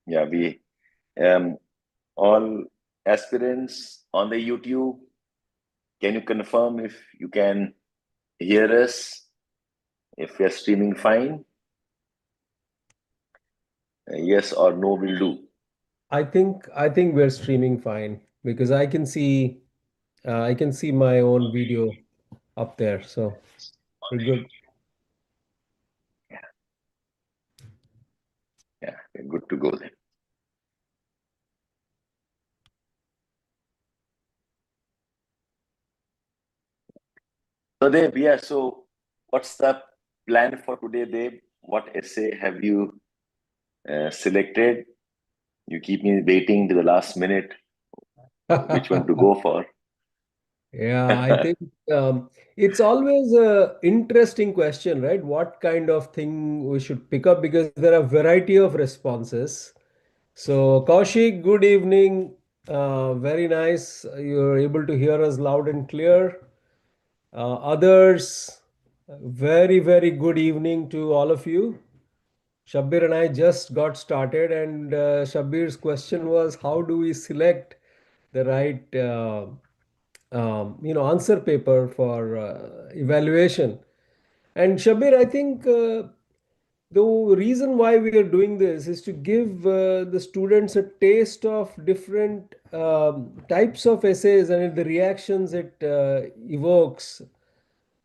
Yeah, we all aspirants on the YouTube, can you confirm if you can hear us? If we are streaming fine, yes or no will do. I think we're streaming fine because I can see my own video up there, so we're good. Yeah, yeah, we're good to go then. So Deb, yeah, so what's the plan for today, Deb? What essay have you selected? You keep me waiting to the last minute, which one to go for? Yeah, I think it's always a interesting question, right? What kind of thing we should pick up because there are variety of responses. So, Kaushik, good evening. Very nice. You're able to hear us loud and clear. Others, very, very good evening to all of you. Shabbir and I just got started, and Shabbir's question was, how do we select the right, answer paper for evaluation? And Shabbir, I think the reason why we are doing this is to give the students a taste of different types of essays and the reactions it evokes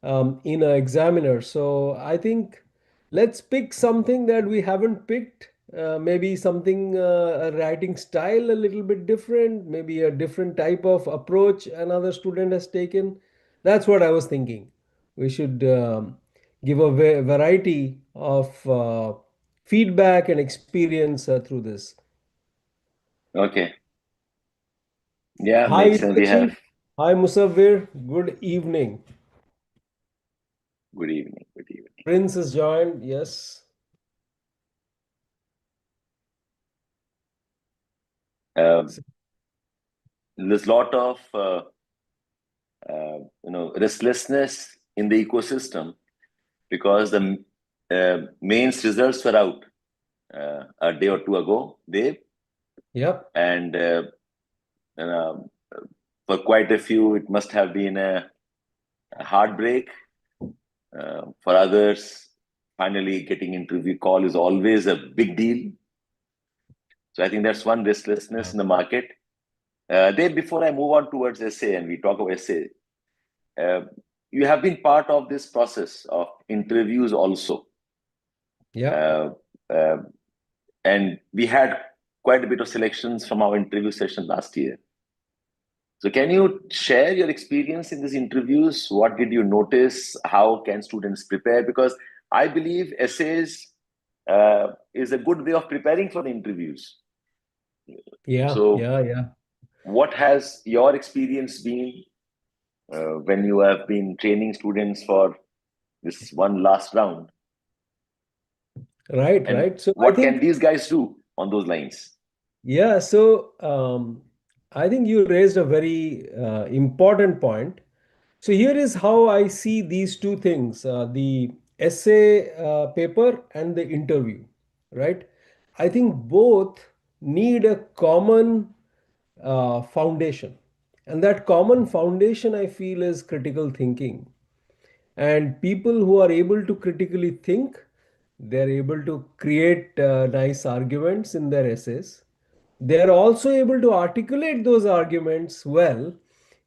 in an examiner. So I think let's pick something that we haven't picked. Maybe something, a writing style a little bit different, maybe a different type of approach another student has taken. That's what I was thinking. We should give a variety of feedback and experience through this. Okay, yeah, Hi, makes sense. We Sachin. have Hi, Musavir. Good evening. good evening, good evening. Prince has joined. Yes. Um, there's a lot of restlessness in the ecosystem because the mains results were out a day or two ago, Dave, Yep. and uh, for quite a few, it must have been a heartbreak. For others, finally getting interview call is always a big deal. So I think that's one restlessness in the market. Dave, before I move on towards essay and we talk about essay, uh, you have been part of this process of interviews also. Yep. Uh, uh, and we had quite a bit of selections from our interview session last year. So can you share your experience in these interviews? What did you notice? How can students prepare? Because I believe essays is a good way of preparing for the interviews. Yeah. So Yeah. Yeah. what has your experience been when you have been training students for this one last round? Right, And right. So I what can think, these guys do on those lines? yeah, so I think you raised a very important point. So here is how I see these two things, the essay paper and the interview, right? I think both need a common foundation. And that common foundation, I feel, is critical thinking. And people who are able to critically think, they're able to create nice arguments in their essays. They're also able to articulate those arguments well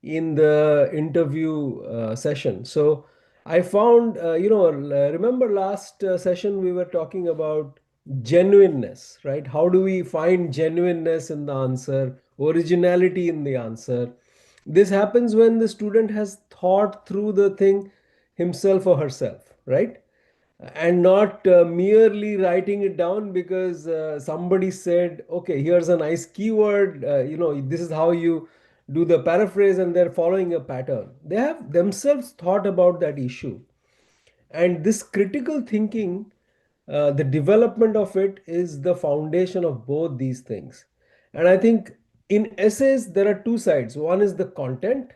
in the interview session. So I found, remember last session we were talking about genuineness, right? How do we find genuineness in the answer, originality in the answer? This happens when the student has thought through the thing himself or herself, right? And not merely writing it down because somebody said, okay, here's a nice keyword, this is how you do the paraphrase, and they're following a pattern. They have themselves thought about that issue. And this critical thinking, the development of it is the foundation of both these things. And I think in essays, there are two sides. One is the content,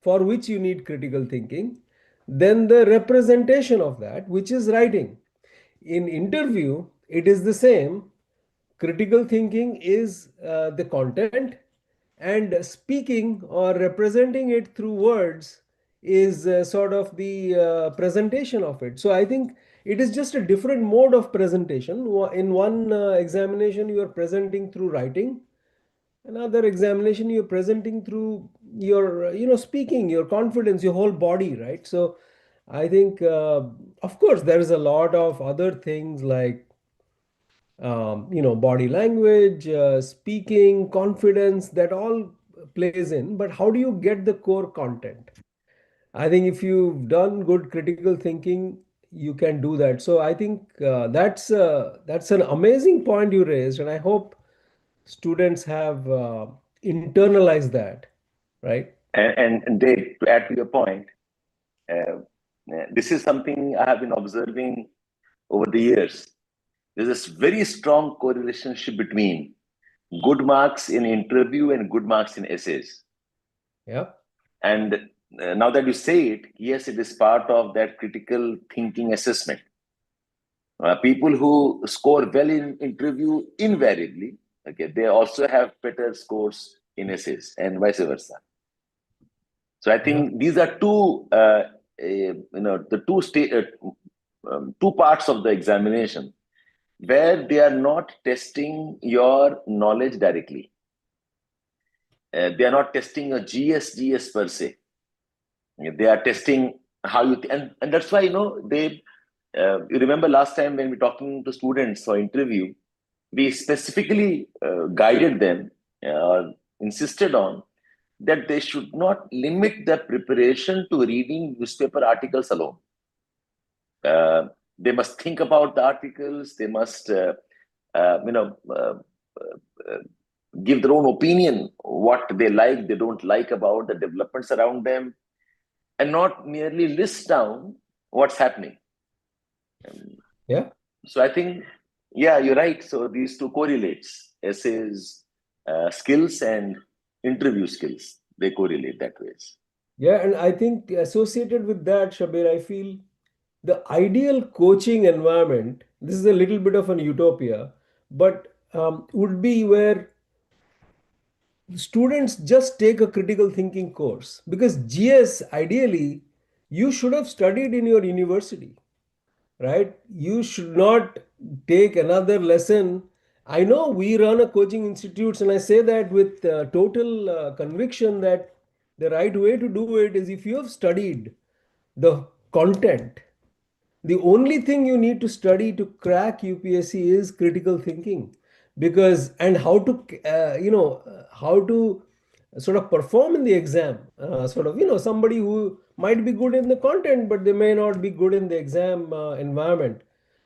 for which you need critical thinking, then the representation of that, which is writing. In interview, it is the same. critical thinking is the content, and speaking or representing it through words is sort of the presentation of it. So I think it is just a different mode of presentation. In one examination, you are presenting through writing. Another examination, you're presenting through your, speaking, your confidence, your whole body, right? So I think, of course, there is a lot of other things like body language, speaking, confidence, that all plays in. But how do you get the core content? I think if you've done good critical thinking, you can do that. So I think that's an amazing point you raised, and I hope students have internalized that, right? And Dave, to add to your point, uh, this is something I have been observing over the years. There's this very strong correlation between good marks in interview and good marks in essays. Yeah. And now that you say it, yes, it is part of that critical thinking assessment. People who score well in interview invariably, okay, they also have better scores in essays and vice versa. So I think these are two parts of the examination where they are not testing your knowledge directly. They are not testing your GS per se. They are testing how you and that's why they. You remember last time when we were talking to students for interview, we specifically guided them or insisted on that they should not limit their preparation to reading newspaper articles alone. They must think about the articles. They must, give their own opinion, what they like, they don't like about the developments around them, and not merely list down what's happening. Yeah. So I think, yeah, you're right. So these two correlates: essays, skills, and interview skills. They correlate that ways. Yeah, and I think associated with that, Shabir, I feel the ideal coaching environment, this is a little bit of an utopia, but would be where students just take a critical thinking course, because GS ideally you should have studied in your university, right? You should not take another lesson. I know we run a coaching institutes, and I say that with total conviction that the right way to do it is if you have studied the content. The only thing you need to study to crack UPSC is critical thinking, because and how to how to sort of perform in the exam. Somebody who might be good in the content, but they may not be good in the exam environment.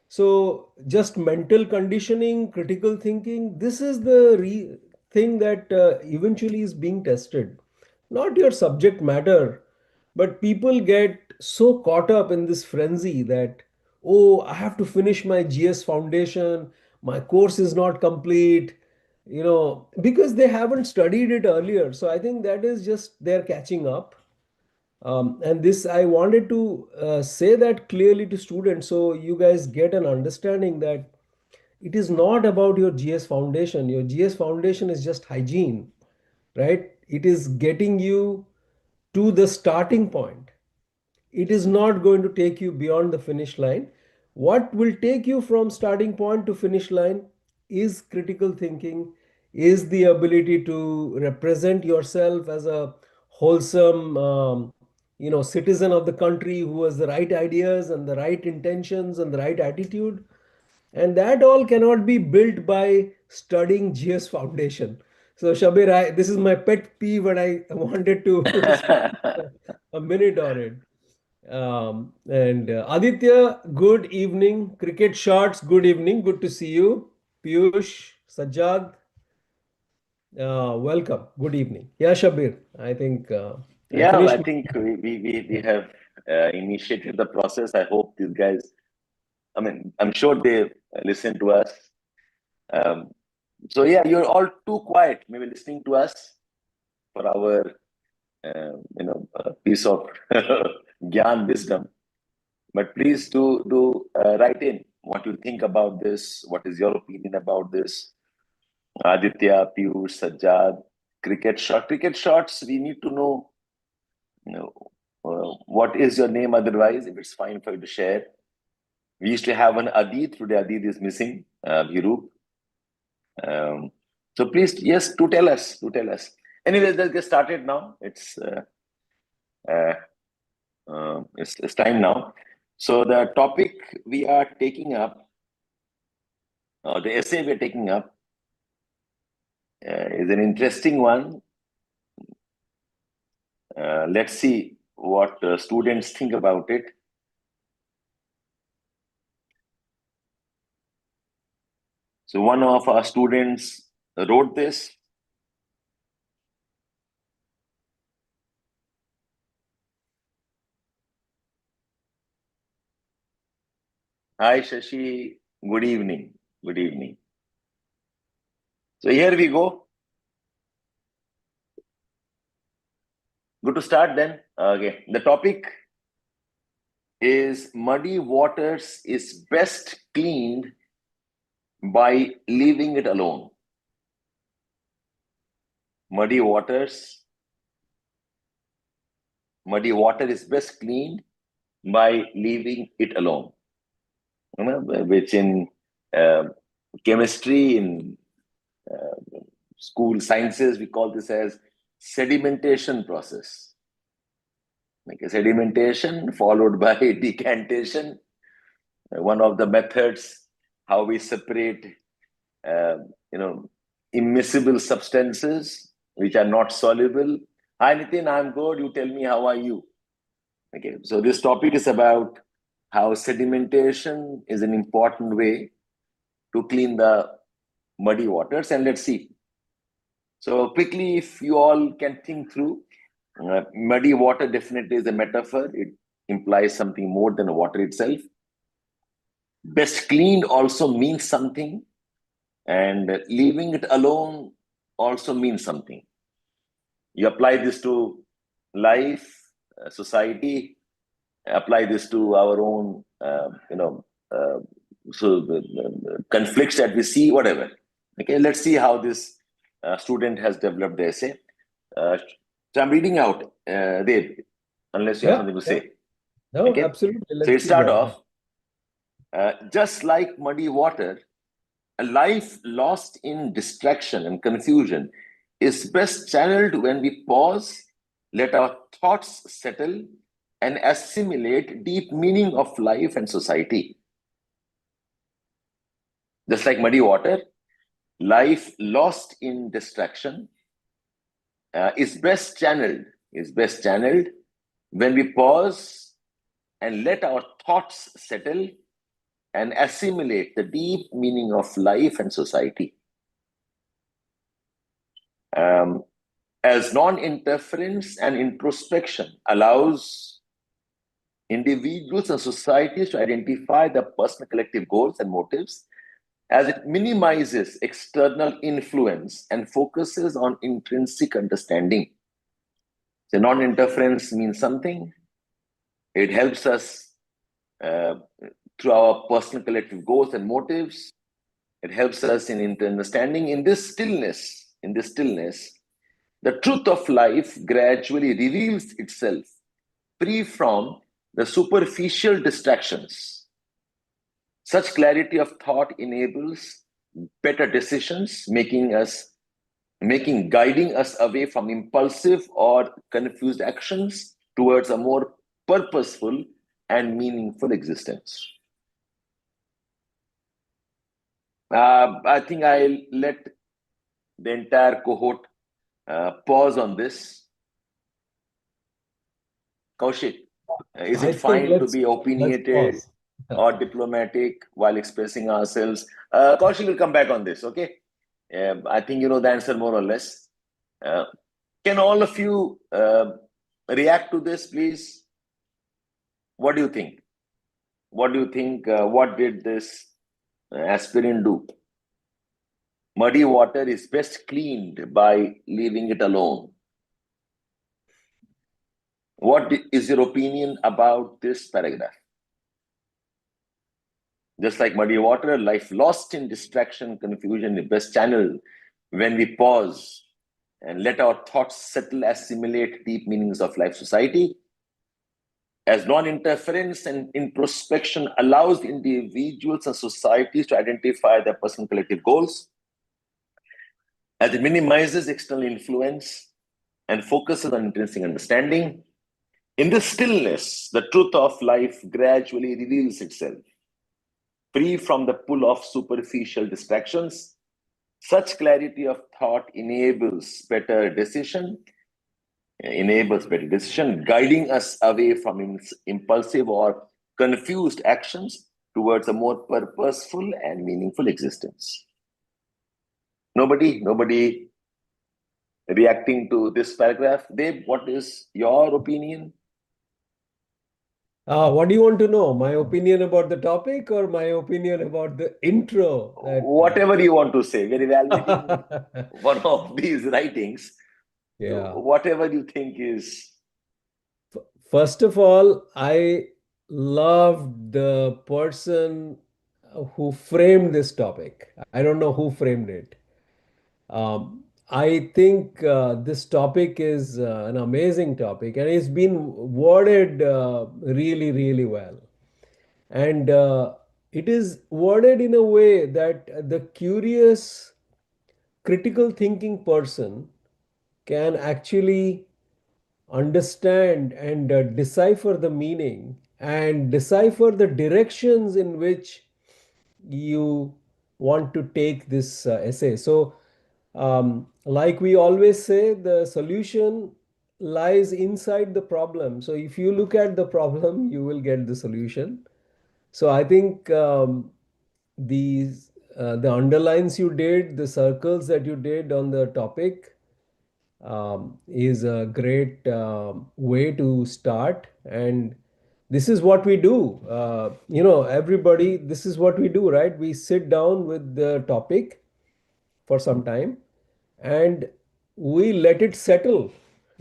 So just mental conditioning, critical thinking, this is the thing that eventually is being tested, not your subject matter. But people get so caught up in this frenzy that, oh, I have to finish my GS foundation, my course is not complete, because they haven't studied it earlier. So I think that is just they're catching up. And this, I wanted to say that clearly to students so you guys get an understanding that it is not about your GS foundation. Your GS foundation is just hygiene, right? It is getting you to the starting point. It is not going to take you beyond the finish line. What will take you from starting point to finish line is critical thinking, is the ability to represent yourself as a wholesome citizen of the country who has the right ideas and the right intentions and the right attitude. And that all cannot be built by studying GS foundation. So Shabir, this is my pet peeve, and I wanted to spend a minute on it. And Aditya, good evening. Cricket Shots, good evening. Good to see you. Piyush, Sajjad, welcome. Good evening. Yeah, Shabir, I think I Yeah, I finished. think we have initiated the process. I hope these guys. I mean, I'm sure they listen to us. Um, so yeah, you're all too quiet. Maybe listening to us for our piece of gyan wisdom. But please do write in what you think about this. What is your opinion about this? Aditya, Piyush, Sajjad, cricket shot. Cricket shots, we need to know, what is your name otherwise, if it's fine for you to share. We used to have an Adit. Today, Adit is missing. Viru. So please, yes, to tell us, to tell us. Anyways, let's get started now. Uh, it's time now. So the topic we are taking up, the essay we're taking up, is an interesting one. Let's see what students think about it. So one of our students wrote this. Hi, Shashi. Good evening. Good evening. So here we go. Good to start then. Okay. The topic is muddy waters is best cleaned by leaving it alone. Muddy water is best cleaned by leaving it alone. Which in chemistry, in school sciences, we call this as sedimentation process. Like a sedimentation followed by decantation. One of the methods how we separate, immiscible substances which are not soluble. Hi Nitin, I'm good. You tell me, how are you? Okay, so this topic is about how sedimentation is an important way to clean the muddy waters, and let's see. So quickly, if you all can think through, muddy water definitely is a metaphor. It implies something more than water itself. Best cleaned also means something, and leaving it alone also means something. You apply this to life, society, apply this to our own, conflicts that we see, whatever. Okay, let's see how this student has developed the essay. So I'm reading out, Deb, unless you have something to say. No, okay? absolutely. So it start off, just like muddy water, a life lost in distraction and confusion is best channeled when we pause, let our thoughts settle, and assimilate deep meaning of life and society. Just like muddy water, life lost in distraction is best channeled when we pause and let our thoughts settle and assimilate the deep meaning of life and society. As non-interference and introspection allows individuals and societies to identify the personal collective goals and motives, as it minimizes external influence and focuses on intrinsic understanding. So non-interference means something. It helps us through our personal collective goals and motives. It helps us in understanding. In this stillness, the truth of life gradually reveals itself, free from the superficial distractions. Such clarity of thought enables better decisions, guiding us away from impulsive or confused actions towards a more purposeful and meaningful existence. I think I'll let the entire cohort pause on this. Kaushik, is it fine to be opinionated or diplomatic while expressing ourselves? Kaushik will come back on this, okay? I think you know the answer more or less. Can all of you react to this, please? What do you think? What did this aspirant do? Muddy water is best cleaned by leaving it alone. What is your opinion about this paragraph? Just like muddy water, life lost in distraction, confusion is best channeled when we pause and let our thoughts settle, assimilate deep meanings of life, society, as non-interference and introspection allows individuals and societies to identify their personal collective goals, as it minimizes external influence and focuses on intrinsic understanding. In this stillness, the truth of life gradually reveals itself, free from the pull of superficial distractions. Such clarity of thought enables better decision, guiding us away from impulsive or confused actions towards a more purposeful and meaningful existence. Nobody reacting to this paragraph. Deb, what is your opinion? What do you want to know? My opinion about the topic or my opinion about the intro? Whatever you want to say. We're evaluating one of these writings. Yeah. Whatever you think is. First of all, I loved the person who framed this topic. I don't know who framed it. I think this topic is an amazing topic and it's been worded really, really well. And it is worded in a way that the curious, critical thinking person can actually understand and decipher the meaning and decipher the directions in which you want to take this essay. So, like we always say, the solution lies inside the problem. So, if you look at the problem, you will get the solution. So, I think the underlines you did, the circles that you did on the topic is a great way to start. And this is what we do. Everybody, this is what we do, right? We sit down with the topic for some time and we let it settle,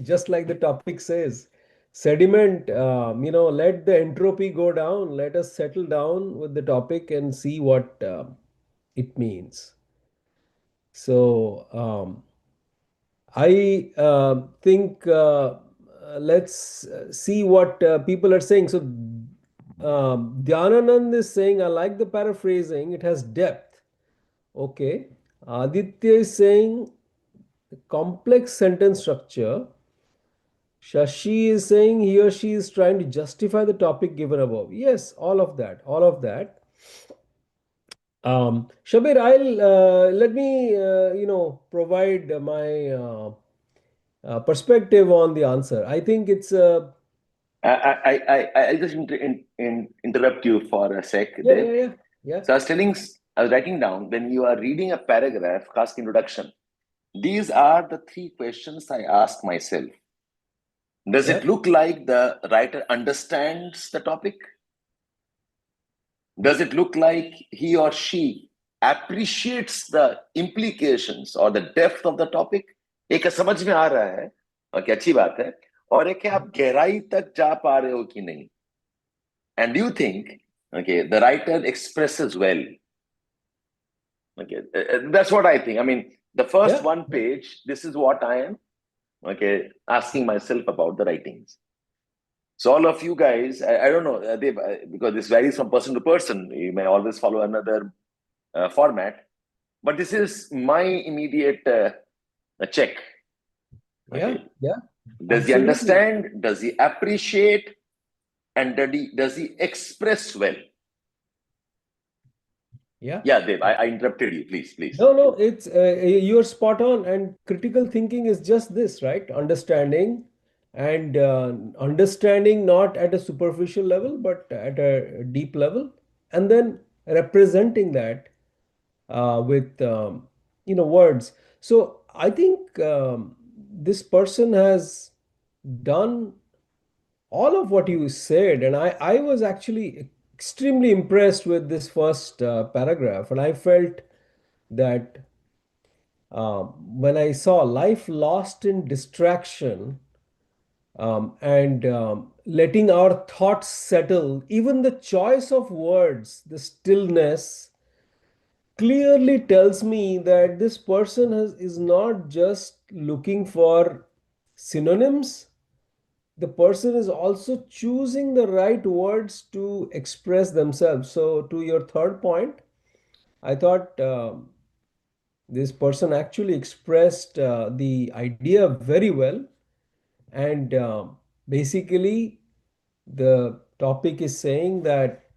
just like the topic says. Sediment, let the entropy go down. Let us settle down with the topic and see what it means. So, I think let's see what people are saying. So, Dhyananand is saying, I like the paraphrasing, it has depth. Okay. Aditya is saying, complex sentence structure. Shashi is saying he or she is trying to justify the topic given above. Yes, all of that, all of that. Shabbir, I'll let me provide my perspective on the answer. I think it's I'll just interrupt you for a sec, yeah, Deb. yeah, yeah, So I was writing down, when you are reading a paragraph, cast introduction, these are the three questions I ask myself. Does yeah, it look like the writer understands the topic? Does it look like he or she appreciates the implications or the depth of the topic? एक समझ में आ रहा है, okay, अच्छी बात है, और एक आप गहराई तक जा पा रहे हो कि नहीं. And you think, okay, the writer expresses well. Okay, that's what I think. I mean, the first yeah. one page, this is what I am, okay, asking myself about the writings. So all of you guys, I don't know, because this varies from person to person. You may always follow another format, but this is my immediate check. Okay. Yeah, Does he absolutely. understand? Does he appreciate? And does he express well? Yeah. Yeah, Deb, I interrupted you. Please. No, it's you're spot on. And critical thinking is just this, right? Understanding and understanding not at a superficial level, but at a deep level, and then representing that with words. So I think this person has done all of what you said, and I was actually extremely impressed with this first paragraph, and I felt that when I saw life lost in distraction and letting our thoughts settle, even the choice of words, the stillness, clearly tells me that this person is not just looking for synonyms. The person is also choosing the right words to express themselves. So, to your third point, I thought this person actually expressed the idea very well. And basically, the topic is saying that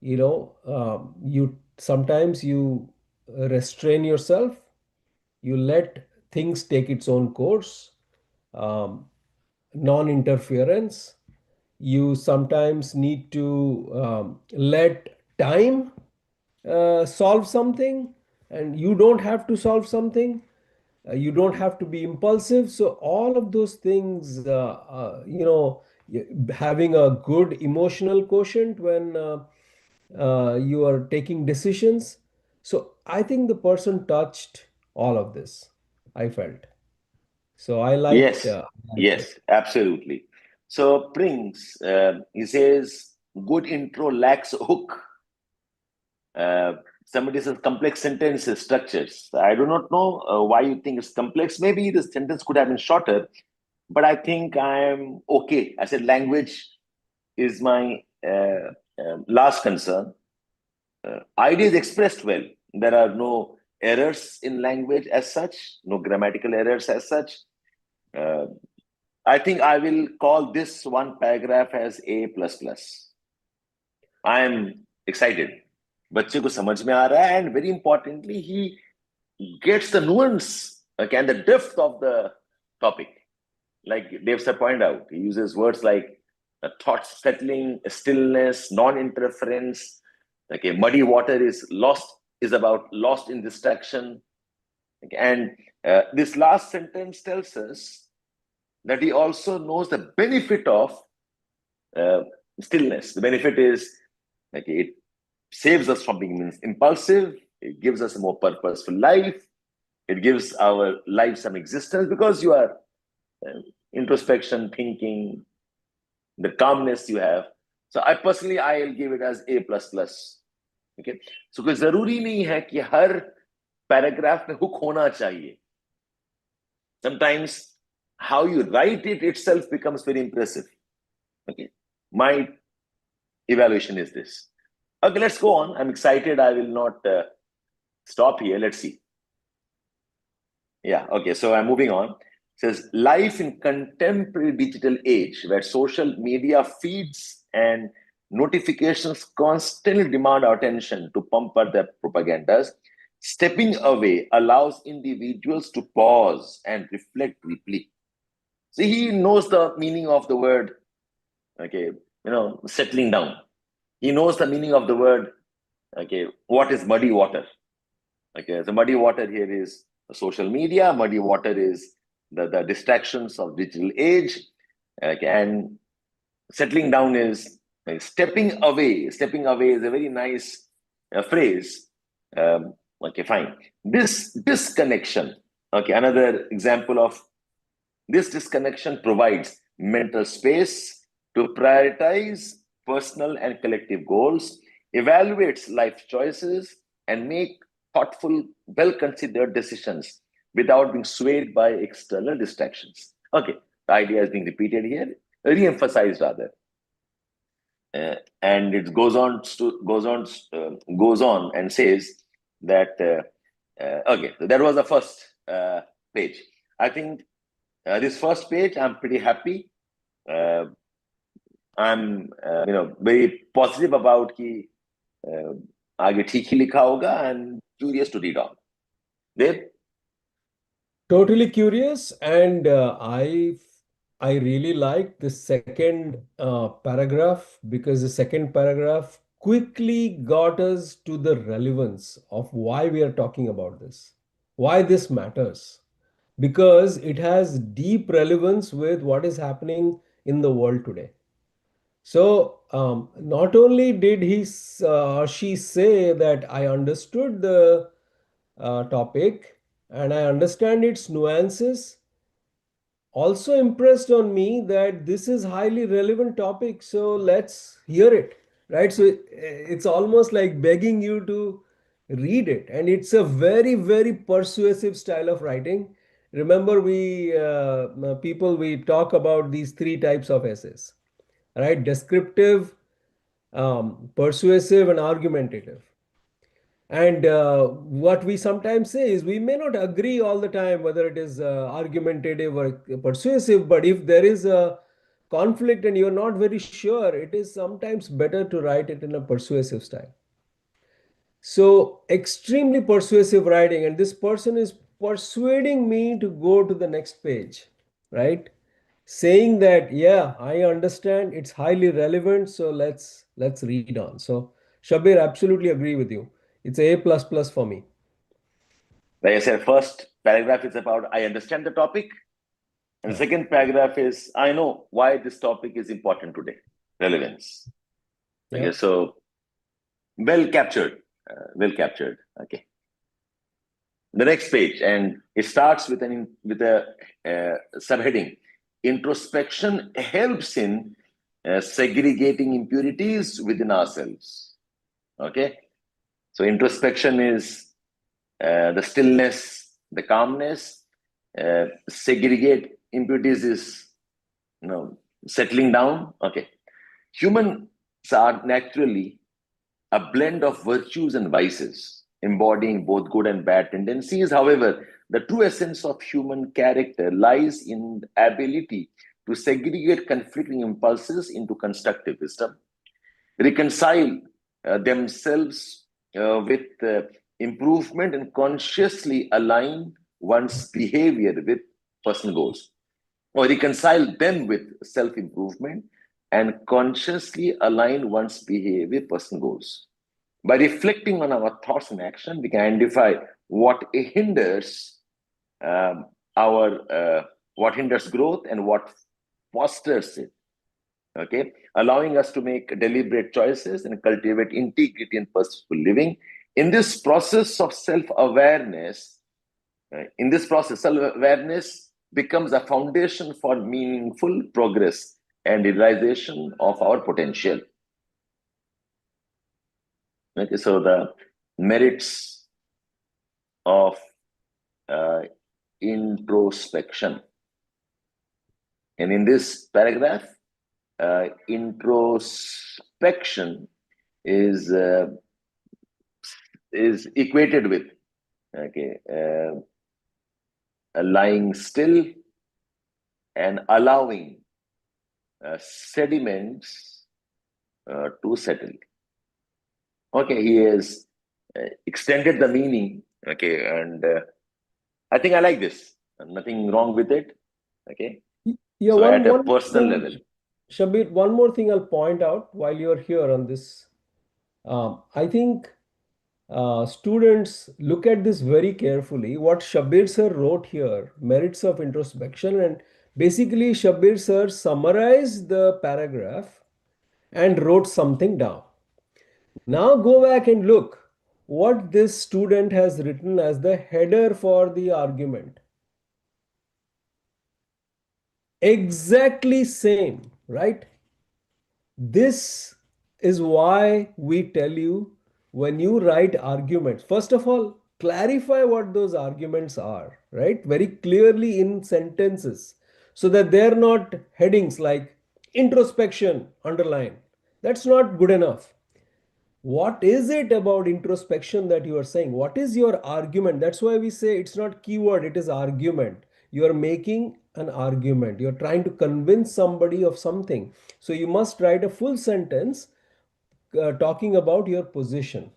you sometimes you restrain yourself, you let things take its own course, um, non-interference. You sometimes need to let time solve something, and you don't have to solve something. You don't have to be impulsive. So all of those things, having a good emotional quotient when you are taking decisions. So I think the person touched all of this, I felt. So I liked, Yes, I liked it. yes, absolutely. So Prince, he says, good intro lacks hook. Uh, Somebody says complex sentences, structures. I do not know why you think it's complex. Maybe the sentence could have been shorter, but I think I'm okay. I said language is my last concern. Ideas expressed well. There are no errors in language as such, no grammatical errors as such. Uh, I think I will call this one paragraph as A plus plus. I am excited. बच्चे को समझ में आ रहा है, and very importantly, he gets the nuance, okay, and the depth of the topic. Like DebSir pointed out, he uses words like thought settling, stillness, non-interference. Okay, muddy water is about lost in distraction. Okay, and this last sentence tells us that he also knows the benefit of uh, stillness. The benefit is like it saves us from being impulsive. It gives us a more purposeful life. It gives our life some existence because you are introspection, thinking, the calmness you have. So I personally I'll give it as A plus plus. Okay. So कोई जरूरी नहीं है कि हर paragraph में hook होना चाहिए. Sometimes how you write it itself becomes very impressive. Okay. My evaluation is this. Okay, let's go on. I'm excited. I will not stop here. Let's see. Yeah, okay. So I'm moving on. It says life in contemporary digital age where social media feeds and notifications constantly demand our attention to pump up their propagandas. Stepping away allows individuals to pause and reflect deeply. See, he knows the meaning of the word, okay, settling down. He knows the meaning of the word, okay, what is muddy water? Okay, the muddy water here is social media. Muddy water is the distractions of digital age. Okay, and settling down is stepping away. Stepping away is a very nice phrase. Okay, fine. This disconnection. Okay, another example of this disconnection provides mental space to prioritize personal and collective goals, evaluates life choices, and make thoughtful, well-considered decisions without being swayed by external distractions. Okay, the idea is being repeated here, re-emphasized rather. And it goes on and says that okay, so that was the first page. I think this first page, I'm pretty happy. I'm very positive about कि आगे ठीक ही लिखा होगा. I'm curious to read on. Deb? Totally curious, and I really liked the second paragraph, because the second paragraph quickly got us to the relevance of why we are talking about this, why this matters, because it has deep relevance with what is happening in the world today. So, not only did or she say that I understood the topic and I understand its nuances, also impressed on me that this is highly relevant topic. So let's hear it, right? So it's almost like begging you to read it. And it's a very, very persuasive style of writing. Remember, we talk about these three types of essays, right? Descriptive, persuasive, and argumentative. And what we sometimes say is we may not agree all the time whether it is argumentative or persuasive, but if there is a conflict and you're not very sure, it is sometimes better to write it in a persuasive style. So, extremely persuasive writing, and this person is persuading me to go to the next page, right? Saying that, yeah, I understand, it's highly relevant, so let's read on. So, Shabir, absolutely agree with you. It's A plus plus for me. Like I said, first paragraph is about I understand the topic, and the second paragraph is I know why this topic is important today. Relevance. Okay, so well captured, well captured. Okay. The next page, and it starts with a subheading. Introspection helps in segregating impurities within ourselves. Okay, so introspection is the stillness, the calmness. Segregate impurities is settling down. Okay, humans are naturally a blend of virtues and vices, embodying both good and bad tendencies. However, the true essence of human character lies in the ability to segregate conflicting impulses into constructive wisdom, reconcile themselves with improvement, and consciously align one's behavior with personal goals, or reconcile them with self-improvement and consciously align one's behavior with personal goals. By reflecting on our thoughts and action, we can identify what hinders what hinders growth and what fosters it. Okay, allowing us to make deliberate choices and cultivate integrity and purposeful living. In this process of self-awareness, self-awareness becomes a foundation for meaningful progress and realization of our potential. Okay, so the merits of introspection. And in this paragraph, introspection is equated with lying still and allowing sediments to settle. Okay, he has extended the meaning. Okay, and I think I like this. Nothing wrong with it. Okay. Yeah, so at a personal level. Shabir, one more thing I'll point out while you're here on this. I think students look at this very carefully. What Shabbir Sir wrote here, merits of introspection, and basically Shabbir Sir summarized the paragraph and wrote something down. Now go back and look what this student has written as the header for the argument. Exactly same, right? This is why we tell you when you write arguments, first of all, clarify what those arguments are, right? Very clearly in sentences so that they're not headings like introspection, underline. That's not good enough. What is it about introspection that you are saying? What is your argument? That's why we say it's not keyword, it is argument. You are making an argument. You're trying to convince somebody of something. So you must write a full sentence talking about your position.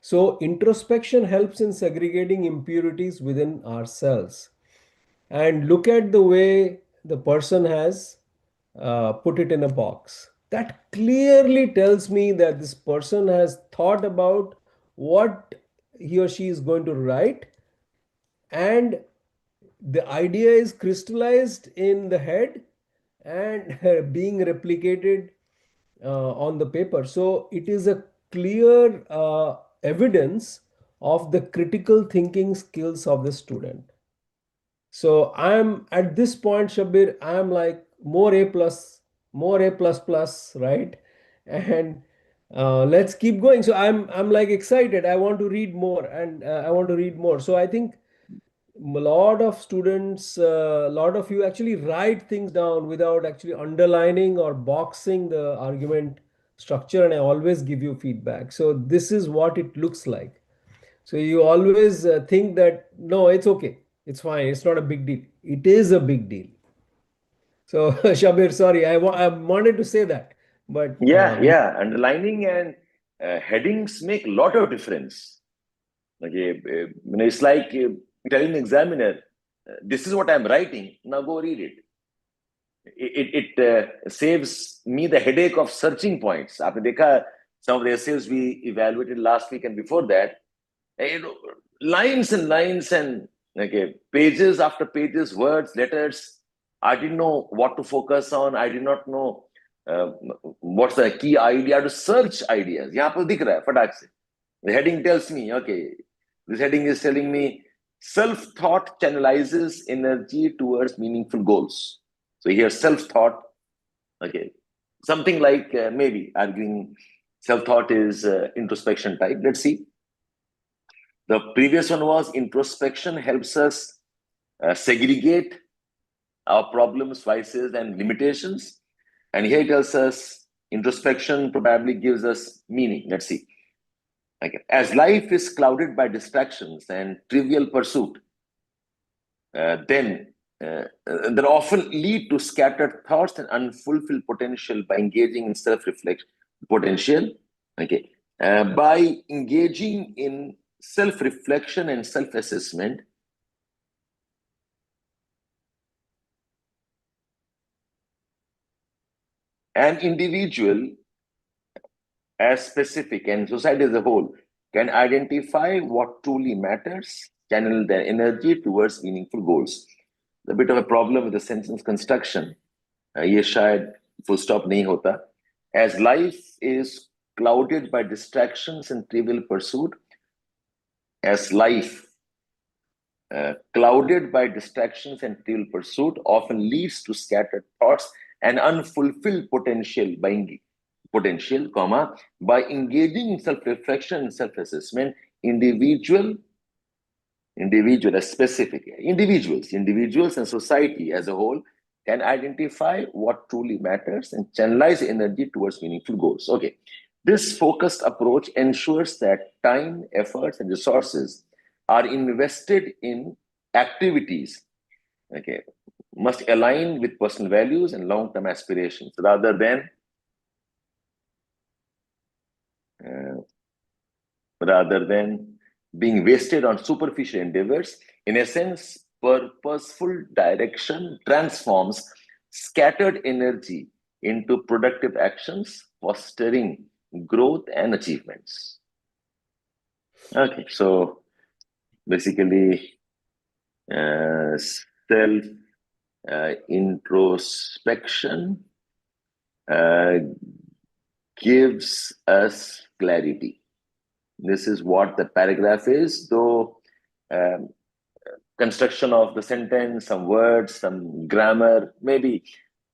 So introspection helps in segregating impurities within ourselves. And look at the way the person has put it in a box. That clearly tells me that this person has thought about what he or she is going to write, and the idea is crystallized in the head and being replicated on the paper. So it is a clear evidence of the critical thinking skills of the student. So I'm at this point, Shabir, I'm like more A plus, right? And Let's keep going. So I'm like excited. I want to read more, and I want to read more. So I think a lot of students, a lot of you actually write things down without actually underlining or boxing the argument structure, and I always give you feedback. So this is what it looks like. So you always think that no, it's okay, it's fine, it's not a big deal. It is a big deal. So Shabir, sorry, I wanted to say that, but Yeah, yeah. Underlining and headings make a lot of difference. Okay, it's like telling the examiner, "This is what I'm writing. Now go read it." It saves me the headache of searching points. आपने देखा some of the essays we evaluated last week and before that, you know, lines and lines and okay, pages after pages, words, letters. I didn't know what to focus on. I did not know uh, what's the key idea to search ideas. यहाँ पर दिख रहा है फटाक से. The heading tells me, okay, this heading is telling me self-thought channelizes energy towards meaningful goals. So here, self-thought, okay, something like maybe arguing self-thought is introspection type. Let's see. The previous one was introspection helps us segregate our problems, vices, and limitations. And here it tells us introspection probably gives us meaning. Let's see. Okay. As life is clouded by distractions and trivial pursuit, then that often lead to scattered thoughts and unfulfilled potential by engaging in self-reflection potential. Okay. By engaging in self-reflection and self-assessment, an individual as specific and society as a whole can identify what truly matters, channel their energy towards meaningful goals. A bit of a problem with the sentence construction. ये शायद full stop नहीं होता. As life is clouded by distractions and trivial pursuit, as life clouded by distractions and trivial pursuit often leads to scattered thoughts and unfulfilled potential, comma, by engaging in self-reflection and self-assessment, individuals and society as a whole can identify what truly matters and channelize energy towards meaningful goals. Okay, this focused approach ensures that time, efforts, and resources are invested in activities, okay, must align with personal values and long-term aspirations rather than being wasted on superficial endeavors. In a sense, purposeful direction transforms scattered energy into productive actions, fostering growth and achievements. Okay, so basically, self introspection gives us clarity. This is what the paragraph is, though construction of the sentence, some words, some grammar, maybe,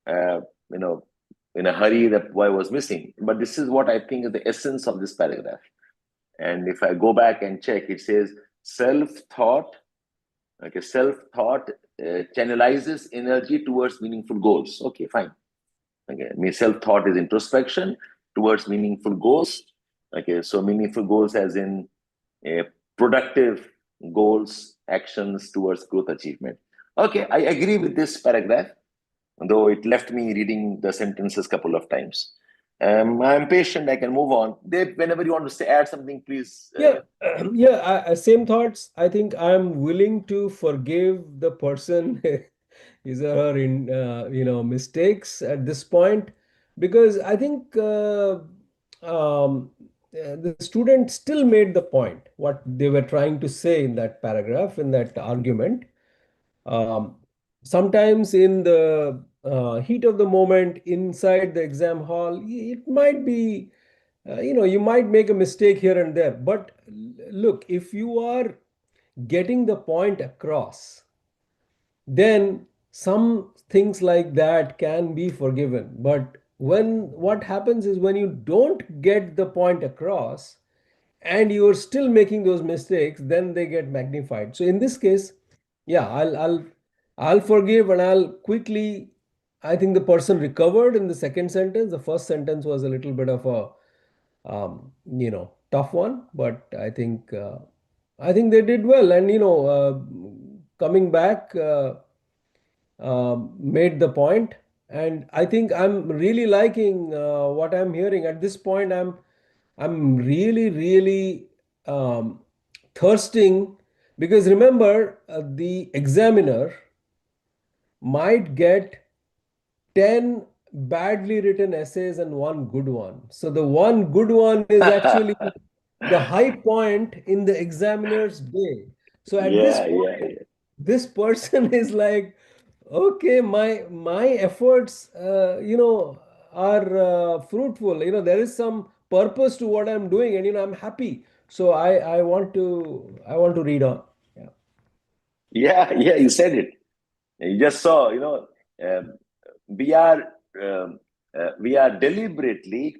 in a hurry that why was missing. But this is what I think is the essence of this paragraph. And if I go back and check, it says self-thought, okay, self-thought channelizes energy towards meaningful goals. Okay, fine. Okay, self-thought is introspection towards meaningful goals. Okay, so meaningful goals as in productive goals, actions towards growth achievement. Okay, I agree with this paragraph, though it left me reading the sentences a couple of times. I'm patient, I can move on. Deb, whenever you want to say, add something, please. Same thoughts. I think I'm willing to forgive the person his or her mistakes at this point, because I think the student still made the point what they were trying to say in that paragraph, in that argument. um, Sometimes in the heat of the moment inside the exam hall, it might be you might make a mistake here and there, but look, if you are getting the point across, then some things like that can be forgiven. But what happens is when you don't get the point across and you're still making those mistakes, then they get magnified. So in this case, yeah, I'll forgive, and I'll quickly. I think the person recovered in the second sentence. The first sentence was a little bit of a tough one, but I think they did well, and coming back, made the point, and I think I'm really liking what I'm hearing at this point. I'm really, really thirsting, because remember, the examiner might get 10 badly written essays and one good one. So the one good one is actually the high point in the examiner's day. So at this Yeah, yeah, point, yeah. this person is like, okay, my efforts, are fruitful. There is some purpose to what I'm doing, and I'm happy. So I want to read on. Yeah. Yeah, yeah, you said it. You just saw, um, we are we are deliberately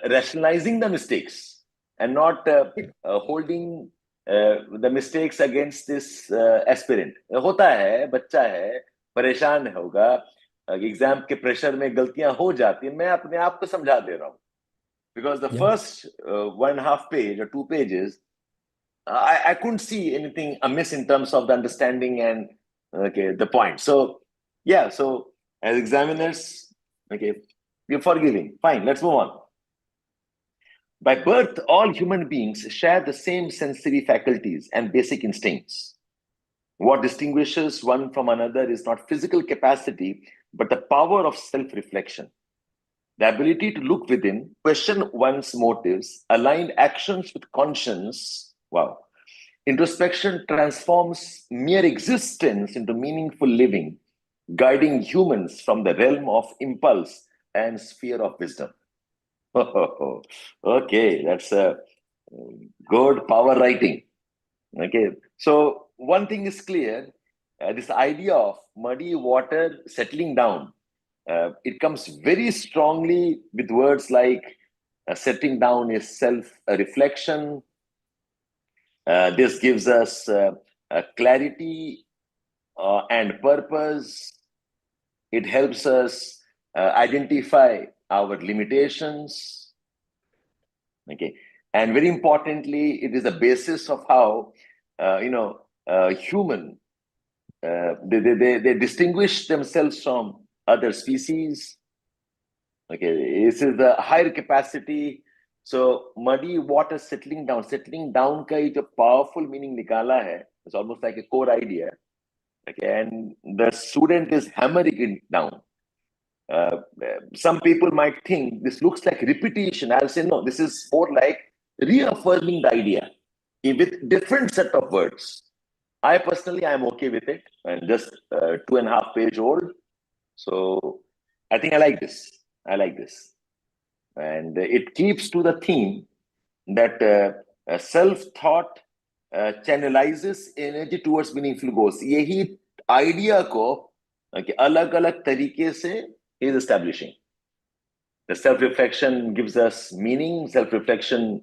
rationalizing the mistakes and not holding the mistakes against this aspirant. होता है, बच्चा है, परेशान होगा, exam के pressure में गलतियां हो जाती हैं, मैं अपने आप को समझा दे रहा हूँ. Because the Yeah. first 1.5 page or 2 pages, I couldn't see anything amiss in terms of the understanding and okay the point. So yeah, so as examiners, okay, we're forgiving. Fine, let's move on. By birth, all human beings share the same sensory faculties and basic instincts. What distinguishes one from another is not physical capacity, but the power of self-reflection. The ability to look within, question one's motives, align actions with conscience. Wow. Introspection transforms mere existence into meaningful living, guiding humans from the realm of impulse and sphere of wisdom. Okay, that's a good power writing. Okay, so one thing is clear, this idea of muddy water settling down, it comes very strongly with words like settling down is self-reflection. This gives us clarity and purpose. It helps us identify our limitations. Okay, and very importantly, it is the basis of how human they distinguish themselves from other species. Okay, this is the higher capacity. So muddy water settling down का ये जो powerful meaning निकाला है, it's almost like a core idea. Okay, and the student is hammering it down. Some people might think this looks like repetition. I'll say no, this is more like reaffirming the idea with different set of words. I personally am okay with it, and just 2.5 page old. So I think I like this. I like this. And it keeps to the theme that self-thought channelizes energy towards meaningful goals. यही idea को अलग-अलग तरीके से is establishing. The self-reflection gives us meaning. Self-reflection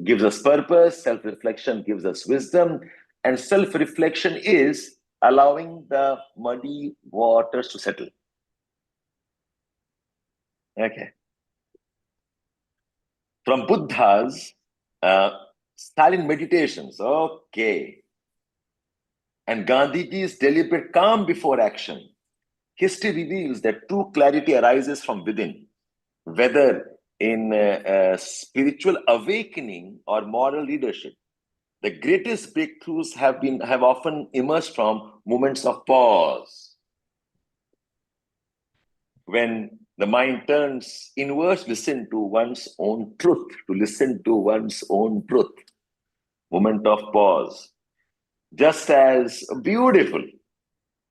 gives us purpose. Self-reflection gives us wisdom. And self-reflection is allowing the muddy waters to settle. Okay. From Buddha's silent meditations, okay, and Gandhiji's deliberate calm before action, history reveals that true clarity arises from within, whether in spiritual awakening or moral leadership. The greatest breakthroughs have often emerged from moments of pause. When the mind turns inwards, listen to one's own truth, to listen to one's own truth. Moment of pause. Just as beautiful.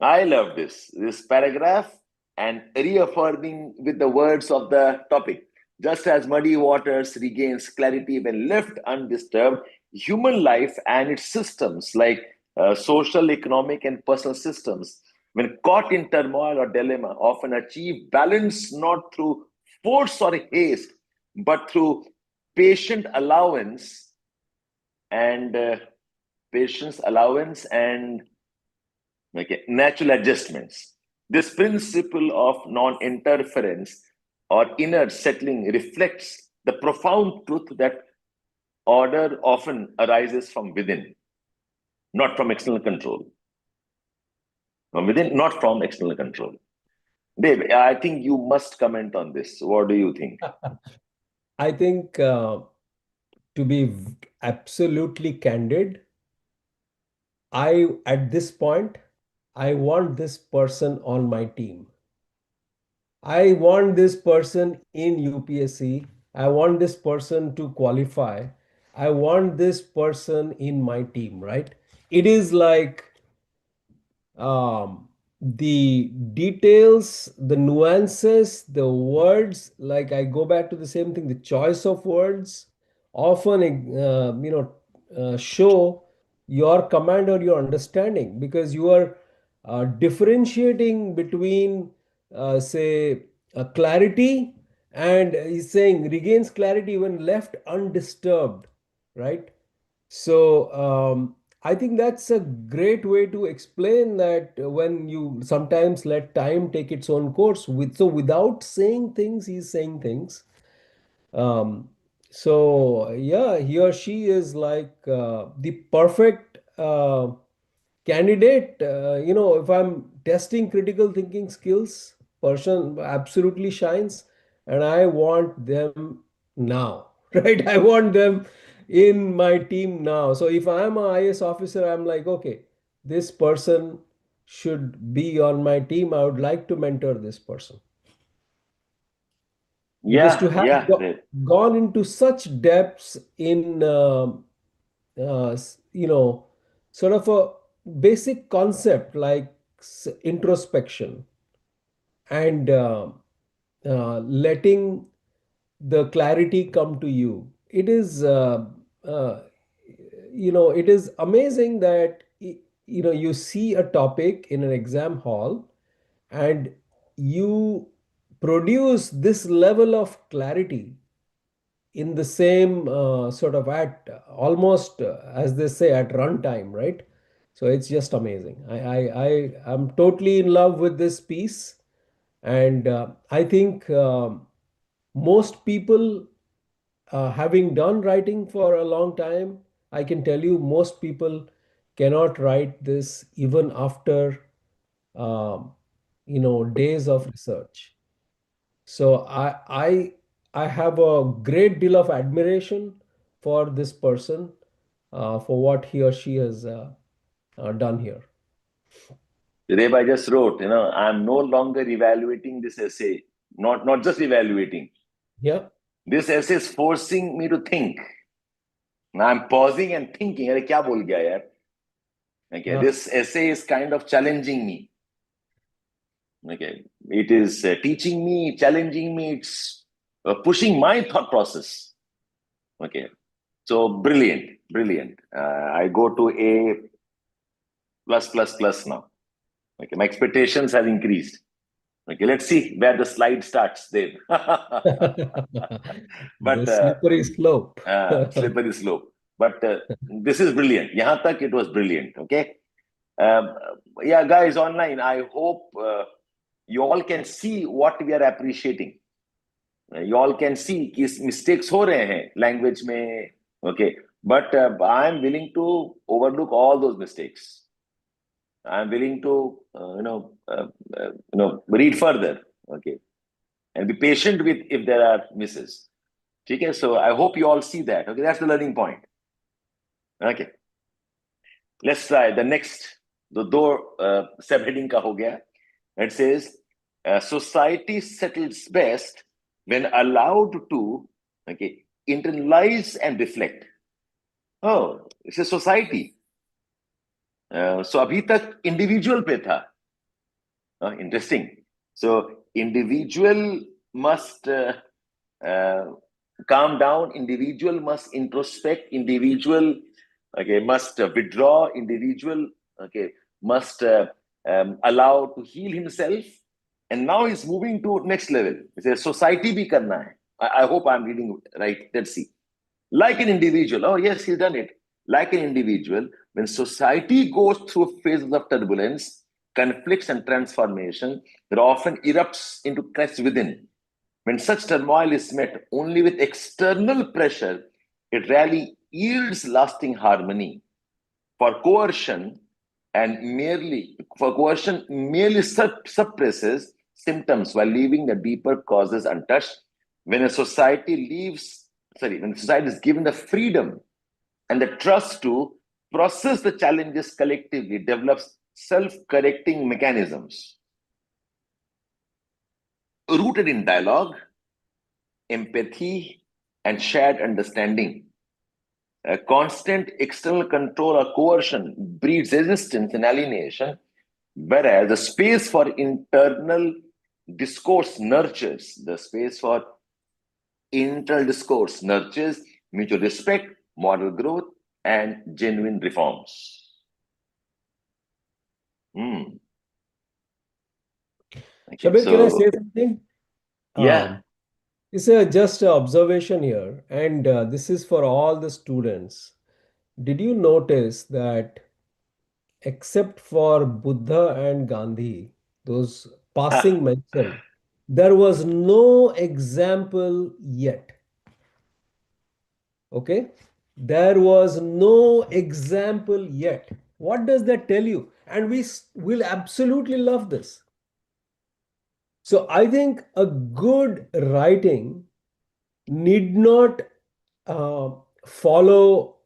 I love this paragraph, and reaffirming with the words of the topic. Just as muddy waters regains clarity when left undisturbed, human life and its systems like social, economic, and personal systems when caught in turmoil or dilemma, often achieve balance not through force or haste, but through patient allowance and patience, allowance, and natural adjustments. This principle of non-interference or inner settling reflects the profound truth that order often arises from within, not from external control. From within, not from external control. Dave, I think you must comment on this. What do you think? I think, to be absolutely candid, at this point, I want this person on my team. I want this person in UPSC. I want this person to qualify. I want this person in my team, right? It is like, the details, the nuances, the words, like I go back to the same thing, the choice of words often, show your command or your understanding, because you are differentiating between, say, clarity, and he's saying regains clarity when left undisturbed, right? So, I think that's a great way to explain that, when you sometimes let time take its own course, without saying things, he's saying things. Um, so yeah, he or she is like, the perfect candidate. If I'm testing critical thinking skills, person absolutely shines, and I want them now, right? I want them in my team now. So if I'm an IS officer, I'm like, okay, this person should be on my team. I would like to mentor this person, because to Yeah, have yeah, Dave. gone into such depths in, sort of a basic concept like introspection, and letting the clarity come to you. It is, uh, it is amazing that, you see a topic in an exam hall, and you produce this level of clarity in the same, sort of, at almost, as they say, at runtime, right? So it's just amazing. I'm totally in love with this piece, and I think, most people, having done writing for a long time, I can tell you most people cannot write this even after, um, days of research. So I have a great deal of admiration for this person, for what he or she has, done here. Dave, I just wrote, I'm no longer evaluating this essay. Not just evaluating. Yeah. This essay is forcing me to think. I'm pausing and thinking, अरे क्या बोल गया यार? Okay, Ah, this essay is kind of challenging me. Okay, it is teaching me, challenging me. It's pushing my thought process. Okay, so brilliant, brilliant. I go to A plus plus plus now. Okay, my expectations have increased. Okay, let's see where the slide starts, Dave. the But slippery slope. slippery slope. But this is brilliant. Yahan tak it was brilliant. Okay. Um, yeah, guys online, I hope you all can see what we are appreciating. You all can see कि mistakes हो रहे हैं language में. Okay. But I am willing to overlook all those mistakes. I'm willing to, read further, okay, and be patient with if there are misses. Okay, so I hope you all see that. Okay, that's the learning point. Okay, let's try the next. The door subheading ka ho gaya. It says, society settles best when allowed to, okay, internalize and reflect. Oh, it's a society. So अभी तक individual पे था. Interesting. So individual must calm down, individual must introspect, individual, okay, must withdraw, individual, okay, must allowed to heal himself, and now he's moving to next level. He says society bhi karna hai. I hope I'm reading right. Let's see. Like an individual, oh yes, he's done it. Like an individual, when society goes through phases of turbulence, conflicts, and transformation, it often erupts into crests within. When such turmoil is met only with external pressure, it rarely yields lasting harmony. For coercion merely suppresses symptoms while leaving the deeper causes untouched. When a society when society is given the freedom and the trust to process the challenges collectively, develops self-correcting mechanisms rooted in dialogue, empathy, and shared understanding. A constant external control or coercion breeds resistance and alienation, whereas the space for internal discourse nurtures mutual respect, moral growth, and genuine reforms. Okay, Shabbir, can I say something? Yeah. It's just an observation here, and this is for all the students. Did you notice that except for Buddha and Gandhi, those passing mention, there was no example yet. Okay? There was no example yet. What does that tell you? And we will absolutely love this. So I think a good writing need not follow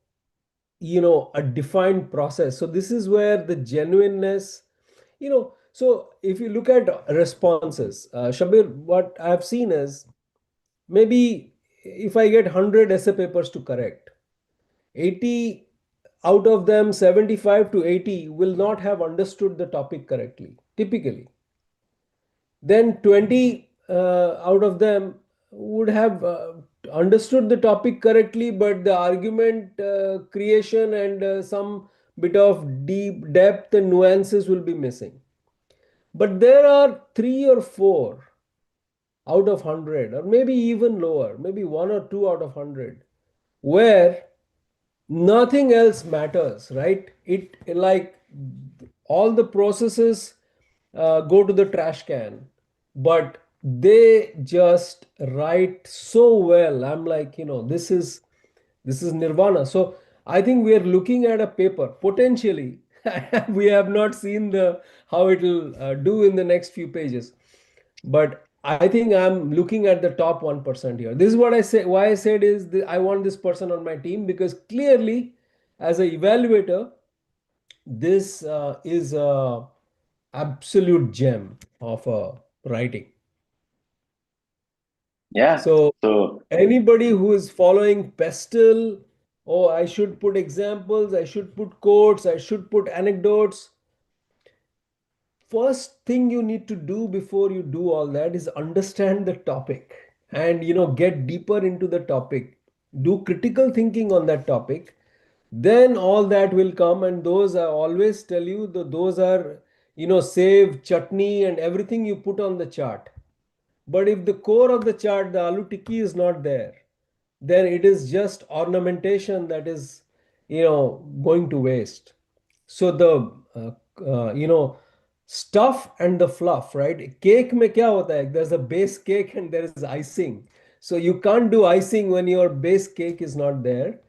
a defined process. So this is where the genuineness, so if you look at responses, Shabir, what I've seen is maybe if I get 100 essay papers to correct, 80 out of them, 75 to 80 will not have understood the topic correctly, typically. Then 20 out of them would have understood the topic correctly, but the argument creation and some bit of deep depth and nuances will be missing. But there are 3 or 4 out of 100, or maybe even lower, maybe 1 or 2 out of 100, where nothing else matters, right? It like all the processes go to the trash can, but they just write so well. I'm like, this is nirvana. So I think we are looking at a paper potentially. We have not seen the how it will do in the next few pages, but I think I'm looking at the top 1% here. This is what I say. Why I said is I want this person on my team, because clearly, as an evaluator, this is a absolute gem of a writing. Yeah. So So anybody who is following pestle, oh, I should put examples, I should put quotes, I should put anecdotes. First thing you need to do before you do all that is understand the topic and get deeper into the topic. Do critical thinking on that topic. Then all that will come, and those I always tell you, those are save chutney and everything you put on the chart. But if the core of the chart, the aloo tikki, is not there, then it is just ornamentation that is going to waste. So the stuff and the fluff, right? Cake mein kya hota hai? There's a base cake and there is icing. So you can't do icing when your base cake is not there.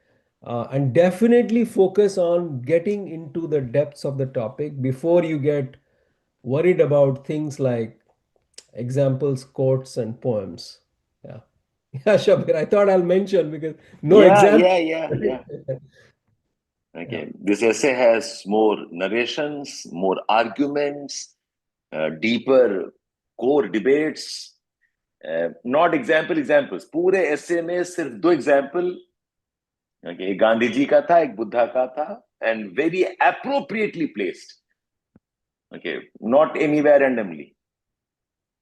And definitely focus on getting into the depths of the topic before you get worried about things like examples, quotes, and poems. Yeah. Yeah, Shabir, I thought I'll mention because no example. yeah. Yeah. Okay. This essay has more narrations, more arguments, deeper core debates. Not examples. पूरे essay में सिर्फ 2 example. Okay, एक गांधी जी का था, एक बुद्धा का था, and very appropriately placed. Okay, not anywhere randomly.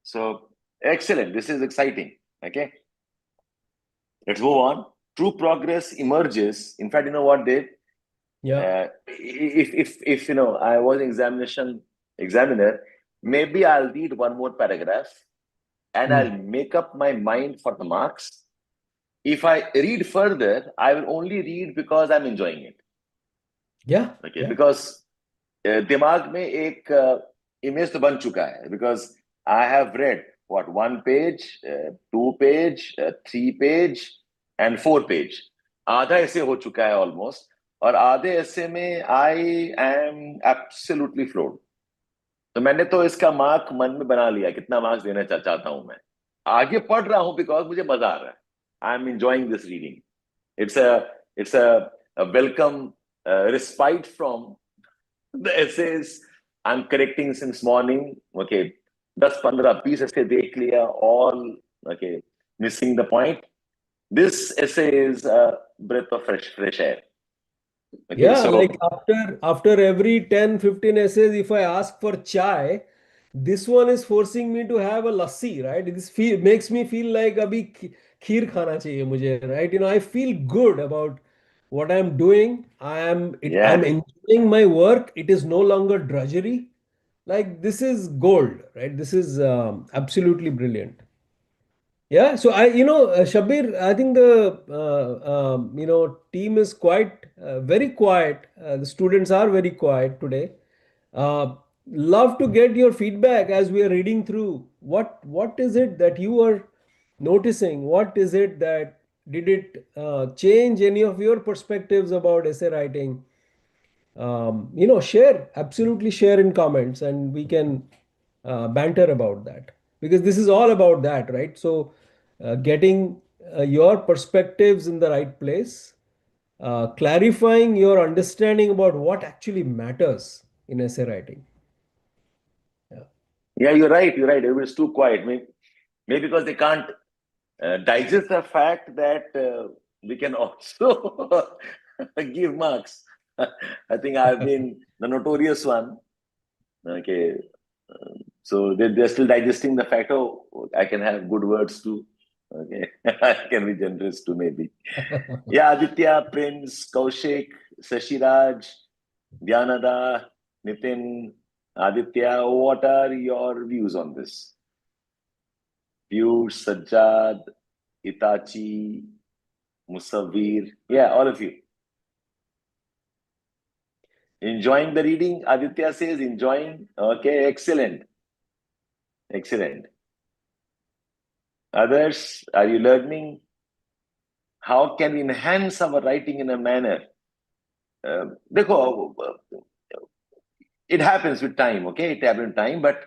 So excellent. This is exciting. Okay, let's move on. True progress emerges. In fact, you know what, Dave? Yeah. If I was in examination examiner, maybe I'll read one more paragraph and I'll make up my mind for the marks. If I read further, I will only read because I'm enjoying it. Yeah. Okay, because दिमाग में एक image तो बन चुका है, because I have read what 1 page, 2 page, 3 page and 4 page. आधा ऐसे हो चुका है almost, और आधे ऐसे में I am absolutely floored. तो मैंने तो इसका मार्क मन में बना लिया, कितना मार्क्स देना चाहता हूं मैं. आगे पढ़ रहा हूं बिकॉज मुझे मजा आ रहा है. I am enjoying this reading. It's a welcome respite from the essays I'm correcting since morning. Okay, 10 15 20 essay देख लिया, all okay, missing the point. This essay is a breath of fresh air. Okay, Yeah, so like after every 10, 15 essays, if I ask for chai, this one is forcing me to have a lassi, right? This makes me feel like abhi kheer khana chahiye mujhe, right? I feel good about what I'm doing. I'm yeah. enjoying my work. It is no longer drudgery. Like this is gold, right? This is absolutely brilliant. Yeah, so Shabbir, I think the team is quite very quiet. The students are very quiet today. Love to get your feedback as we are reading through. What is it that you are noticing? What is it that did it change any of your perspectives about essay writing? Share, absolutely share in comments, and we can banter about that, because this is all about that, right? So getting your perspectives in the right place, clarifying your understanding about what actually matters in essay writing. Yeah. Yeah, you're right. You're right. Everybody's too quiet. Maybe because they can't digest the fact that we can also give marks. I think I've been the notorious one. Okay. So they're still digesting the fact, oh, I can have good words too. Okay. I can be generous too, maybe. Yeah, Aditya, Prince, Kaushik, Sashiraj, Dhyanada, Nitin, Aditya, what are your views on this? Piyush, Sajjad, Itachi, Musavir. Yeah, all of you. Enjoying the reading? Aditya says enjoying. Okay, excellent. Excellent. Others, are you learning? How can we enhance our writing in a manner? It happens with time, okay? It happens with time, but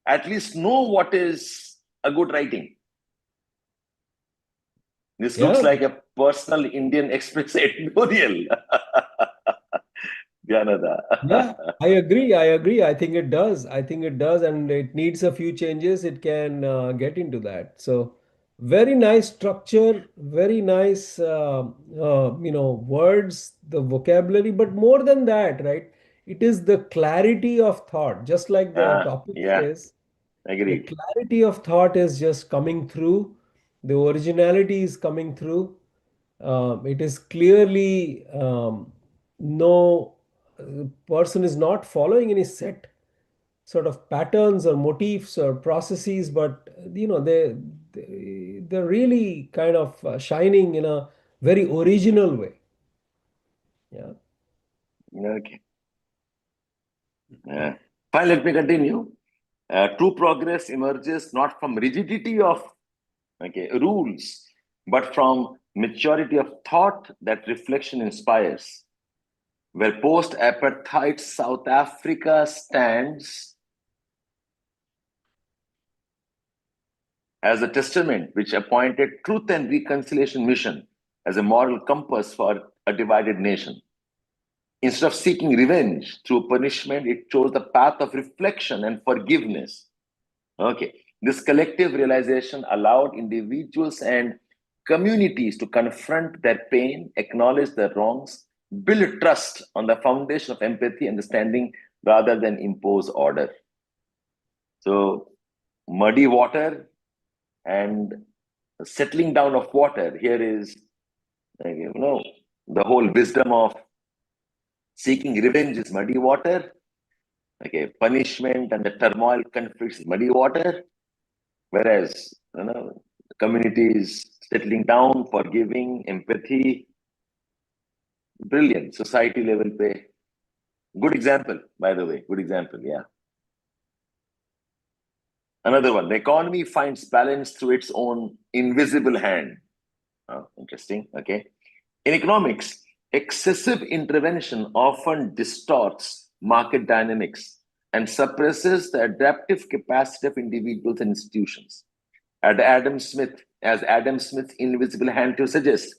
at least know what is a good writing. This looks Yeah. like a personal Indian Express editorial. Yeah, I agree. I think it does. And it needs a few changes. It can get into that. So, very nice structure, very nice, words, the vocabulary. But more than that, right? It is the clarity of thought, just like the topic Yeah, says. The agreed. clarity of thought is just coming through. The originality is coming through. It is clearly no person is not following any set sort of patterns or motifs or processes, but they're really kind of shining in a very original way. Yeah. Okay. Fine, let me continue. True progress emerges not from rigidity of rules, but from maturity of thought that reflection inspires. Where post-apartheid South Africa stands as a testament which appointed Truth and Reconciliation Mission as a moral compass for a divided nation. Instead of seeking revenge through punishment, it chose the path of reflection and forgiveness. Okay. This collective realization allowed individuals and communities to confront their pain, acknowledge their wrongs, build trust on the foundation of empathy, understanding, rather than impose order. So, muddy water and settling down of water here is, the whole wisdom of seeking revenge is muddy water. Okay, punishment and the turmoil conflicts muddy water, whereas communities settling down, forgiving, empathy, brilliant society level pay. Good example, by the way. Good example, yeah. Another one, the economy finds balance through its own invisible hand. Interesting, okay. In economics, excessive intervention often distorts market dynamics and suppresses the adaptive capacity of individuals and institutions. As Adam Smith's invisible hand to suggest,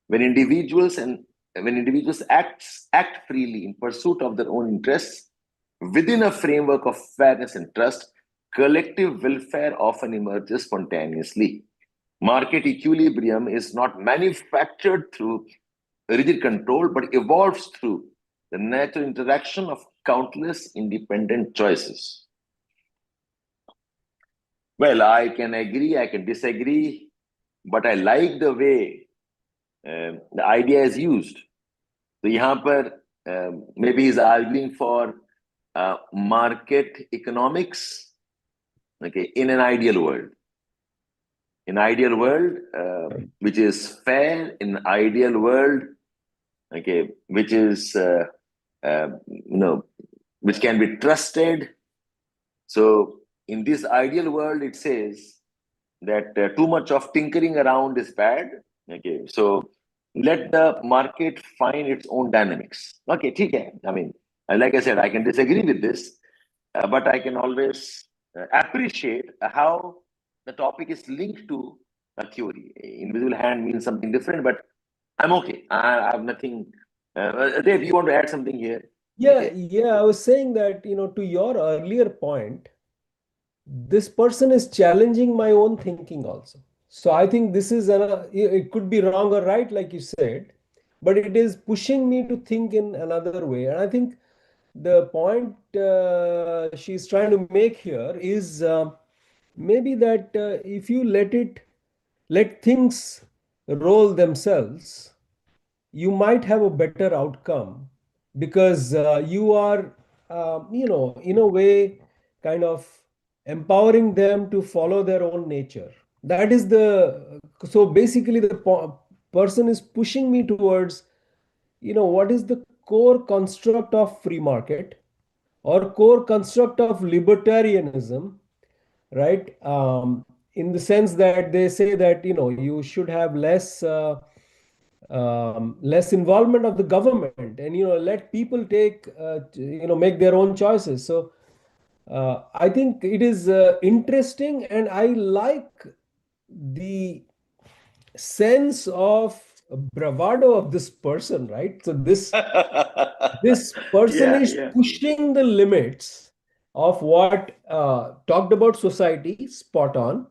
when individuals act freely in pursuit of their own interests within a framework of fairness and trust, collective welfare often emerges spontaneously. Market equilibrium is not manufactured through rigid control, but evolves through the natural interaction of countless independent choices. Well, I can agree, I can disagree, but I like the way the idea is used. So यहाँ पर maybe he's arguing for market economics, okay, in an ideal world. In ideal world, which is fair, in ideal world, okay, which is which can be trusted. So in this ideal world, it says that too much of tinkering around is bad. Okay, so let the market find its own dynamics. Okay, okay. I mean, like I said, I can disagree with this, but I can always appreciate how the topic is linked to a theory. Invisible hand means something different, but I'm okay. I have nothing. Dave, you want to add something here? Yeah, Okay. yeah. I was saying that, to your earlier point, this person is challenging my own thinking also. So I think this is it could be wrong or right, like you said, but it is pushing me to think in another way. And I think the point she's trying to make here is maybe that if you let things roll themselves, you might have a better outcome because you are, in a way, kind of empowering them to follow their own nature. That is so basically the person is pushing me towards, what is the core construct of free market or core construct of libertarianism, right? In the sense that they say that, you should have less involvement of the government, and let people make their own choices. So I think it is interesting, and I like the sense of bravado of this person, right? So this person Yeah, is yeah. pushing the limits of what talked about society, spot on,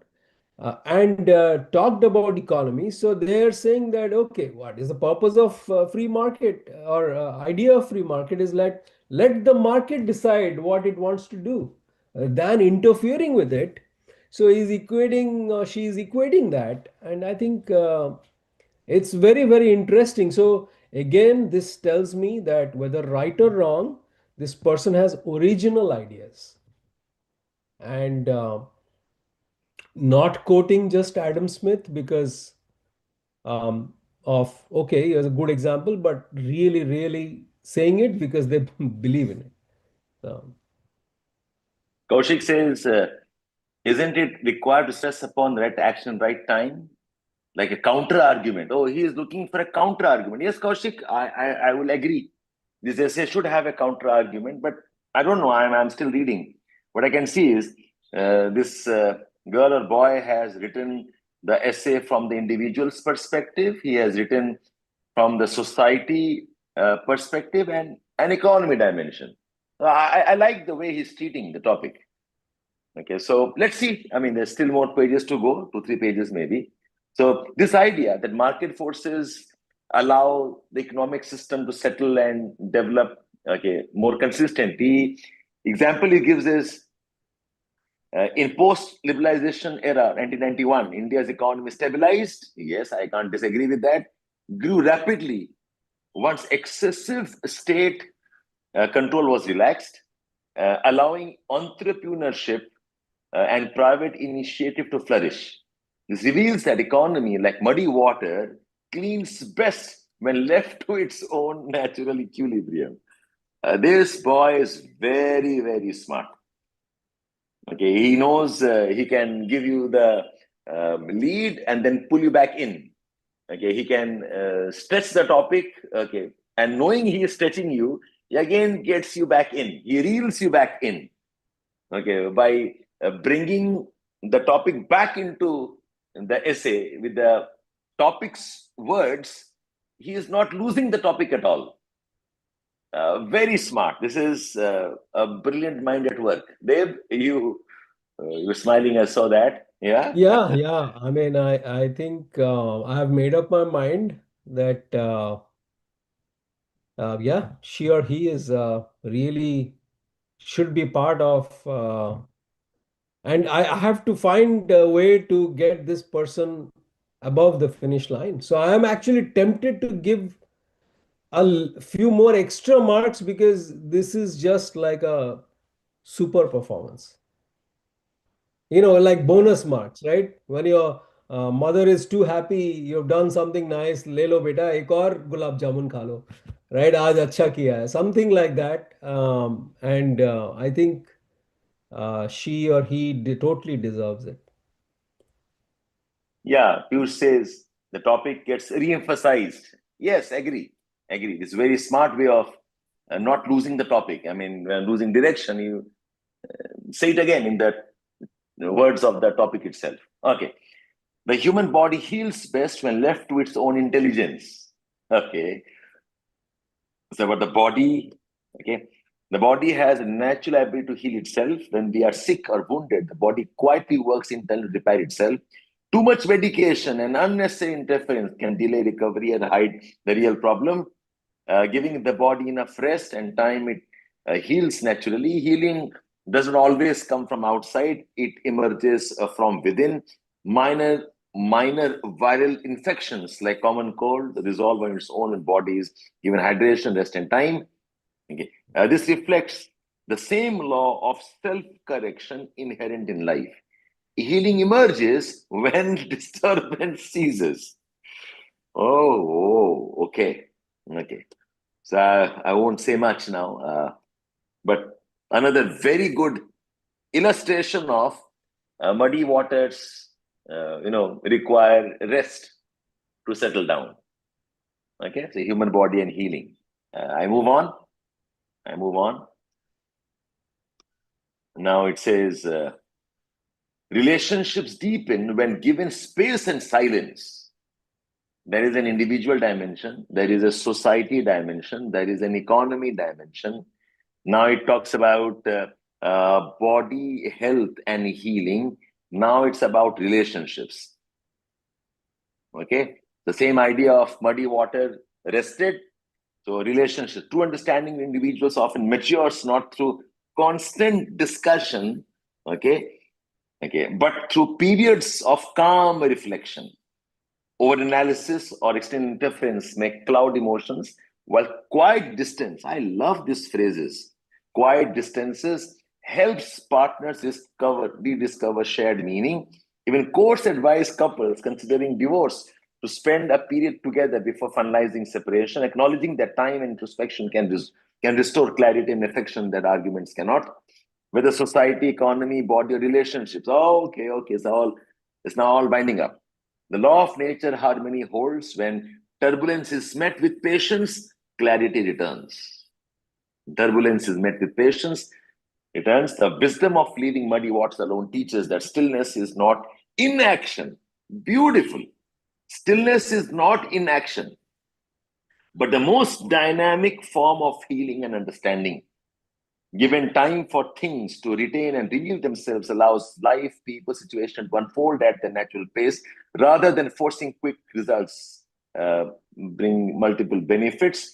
and talked about economy. So they're saying that, okay, what is the purpose of free market, or idea of free market is let the market decide what it wants to do, than interfering with it. So she's equating that, and I think it's very, very interesting. So again, this tells me that whether right or wrong, this person has original ideas, and not quoting just Adam Smith because um, of, okay, here's a good example, but really, really saying it because they believe in it. So, Kaushik says, isn't it required to stress upon right action, right time? Like a counter argument. Oh, he is looking for a counter argument. Yes, Kaushik, I will agree. This essay should have a counter argument, but I don't know. I'm still reading. What I can see is this girl or boy has written the essay from the individual's perspective. He has written from the society perspective and an economy dimension. I like the way he's treating the topic. Okay, so let's see. I mean, there's still more pages to go, 2, 3 pages maybe. So this idea that market forces allow the economic system to settle and develop, okay, more consistently. Example he gives is in post-liberalization era, 1991, India's economy stabilized. Yes, I can't disagree with that. Grew rapidly once excessive state control was relaxed. allowing entrepreneurship and private initiative to flourish. This reveals that economy, like muddy water, cleans best when left to its own natural equilibrium. This boy is very, very smart. Okay, he knows he can give you the lead and then pull you back in. Okay, he can stretch the topic. Okay, and knowing he is stretching you, he again gets you back in. He reels you back in. Okay, by bringing the topic back into the essay with the topic's words, he is not losing the topic at all. Very smart. This is a brilliant mind at work. Deb, you were smiling. I saw that. Yeah. Yeah. I mean, I think I have made up my mind that yeah, she or he is really should be part of, and I have to find a way to get this person above the finish line. So I am actually tempted to give few more extra marks because this is just like a super performance. Like bonus marks, right? When your mother is too happy, you've done something nice, ले लो बेटा एक और गुलाब जामुन खा लो, right? आज अच्छा किया है, something like that. And I think she or he totally deserves it. Yeah, Piyush says the topic gets re-emphasized. Yes, agree. It's a very smart way of not losing the topic. I mean, losing direction, you say it again in the words of the topic itself. Okay. The human body heals best when left to its own intelligence. Okay. So about the body, okay. The body has a natural ability to heal itself. When we are sick or wounded, the body quietly works internally to repair itself. Too much medication and unnecessary interference can delay recovery and hide the real problem. Giving the body enough rest and time, it heals naturally. Healing doesn't always come from outside. It emerges from within. Minor viral infections like common cold resolve on its own in bodies, given hydration, rest, and time. Okay. This reflects the same law of self-correction inherent in life. Healing emerges when disturbance ceases. Okay. So I won't say much now, but another very good illustration of muddy waters, require rest to settle down. Okay, so human body and healing. I move on. Now it says, relationships deepen when given space and silence. There is an individual dimension, there is a society dimension, there is an economy dimension. Now it talks about body health and healing. Now it's about relationships. Okay, the same idea of muddy water rested. So relationships, true understanding individuals often matures not through constant discussion, okay, but through periods of calm reflection. Over-analysis or extended interference may cloud emotions, while quiet distance, I love these phrases, quiet distances helps partners rediscover shared meaning. Even courts advise couples considering divorce to spend a period together before finalizing separation, acknowledging that time and introspection can restore clarity and affection that arguments cannot. Whether society, economy, body, or relationships. Okay, it's now all binding up. The law of nature harmony holds when turbulence is met with patience, clarity returns. Turbulence is met with patience, returns. The wisdom of leaving muddy waters alone teaches that stillness is not inaction. Beautiful. Stillness is not inaction, but the most dynamic form of healing and understanding. Given time for things to retain and reveal themselves allows life, people, situation to unfold at their natural pace rather than forcing quick results, bring multiple benefits.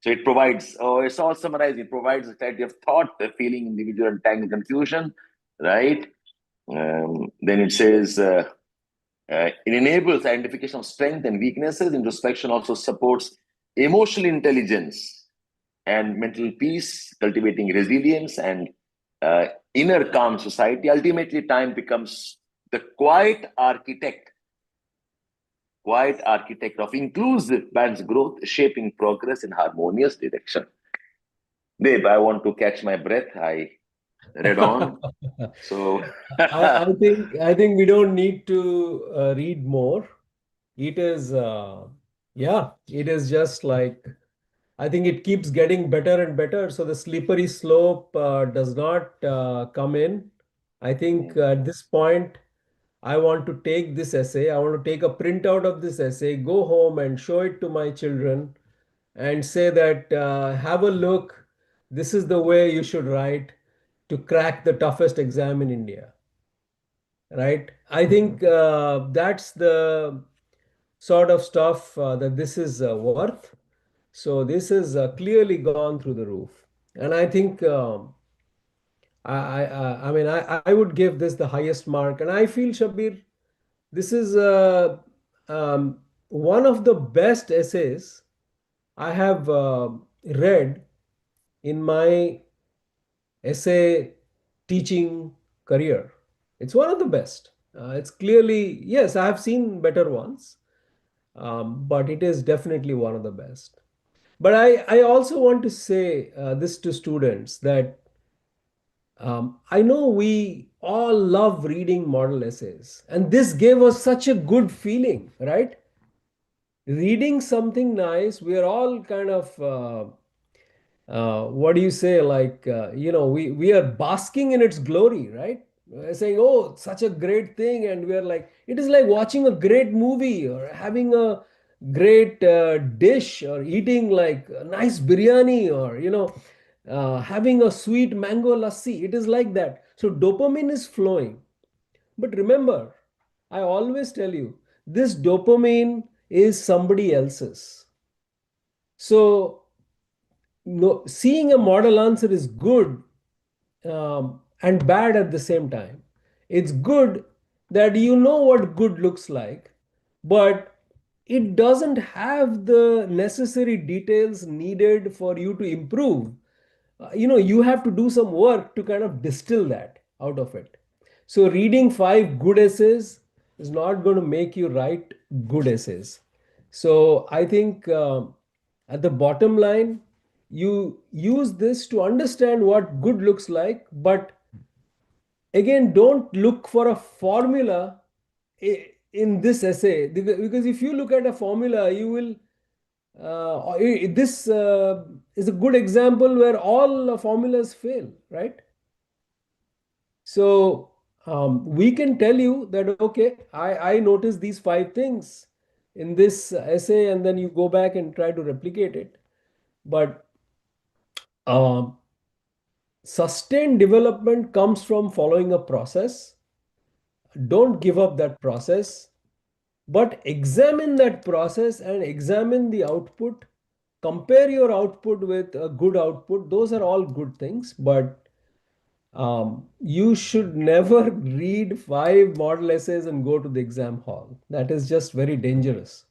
So it provides, it's all summarized, it provides a clarity of thought, the feeling, individual entangled confusion, right? Then it says, it enables identification of strength and weaknesses. Introspection also supports emotional intelligence and mental peace, cultivating resilience and inner calm society. Ultimately, time becomes the quiet architect of inclusive man's growth, shaping progress in harmonious direction. Deb, I want to catch my breath. I read on. So, I think we don't need to read more. It is yeah, it is just like I think it keeps getting better and better. So the slippery slope does not come in. I think at this point, I want to take this essay. I want to take a printout of this essay, go home and show it to my children, and say that have a look. This is the way you should write to crack the toughest exam in India. Right? I think that's the sort of stuff that this is worth. So this has clearly gone through the roof, and I think I mean I would give this the highest mark, and I feel Shabbir, this is one of the best essays I have read in my essay teaching career. It's one of the best. It's clearly, yes, I have seen better ones, but it is definitely one of the best. But I also want to say this to students that I know we all love reading model essays, and this gave us such a good feeling, right? Reading something nice, we are all kind of what do you say, like we are basking in its glory, right? We're saying, oh, such a great thing, and we are like, it is like watching a great movie or having a great dish or eating like a nice biryani or having a sweet mango lassi. It is like that. So dopamine is flowing. But remember, I always tell you, this dopamine is somebody else's. So no, seeing a model answer is good and bad at the same time. It's good that you know what good looks like, but it doesn't have the necessary details needed for you to improve. You have to do some work to kind of distill that out of it. So reading five good essays is not going to make you write good essays. So I think at the bottom line, you use this to understand what good looks like, but again, don't look for a formula in this essay, because if you look at a formula, you will this is a good example where all formulas fail, right? So we can tell you that, okay, I noticed these five things in this essay, and then you go back and try to replicate it. But um, sustained development comes from following a process. Don't give up that process, but examine that process and examine the output. Compare your output with a good output. Those are all good things, but you should never read five model essays and go to the exam hall. That is just very dangerous.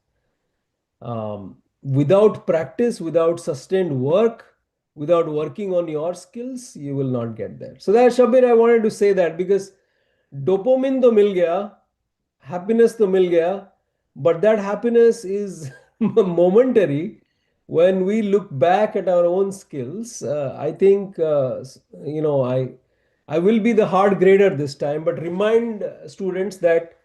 Without practice, without sustained work, without working on your skills, you will not get there. So that, Shabir, I wanted to say that because dopamine to mil gaya, happiness to mil gaya, but that happiness is momentary. When we look back at our own skills, I think I will be the hard grader this time, but remind students that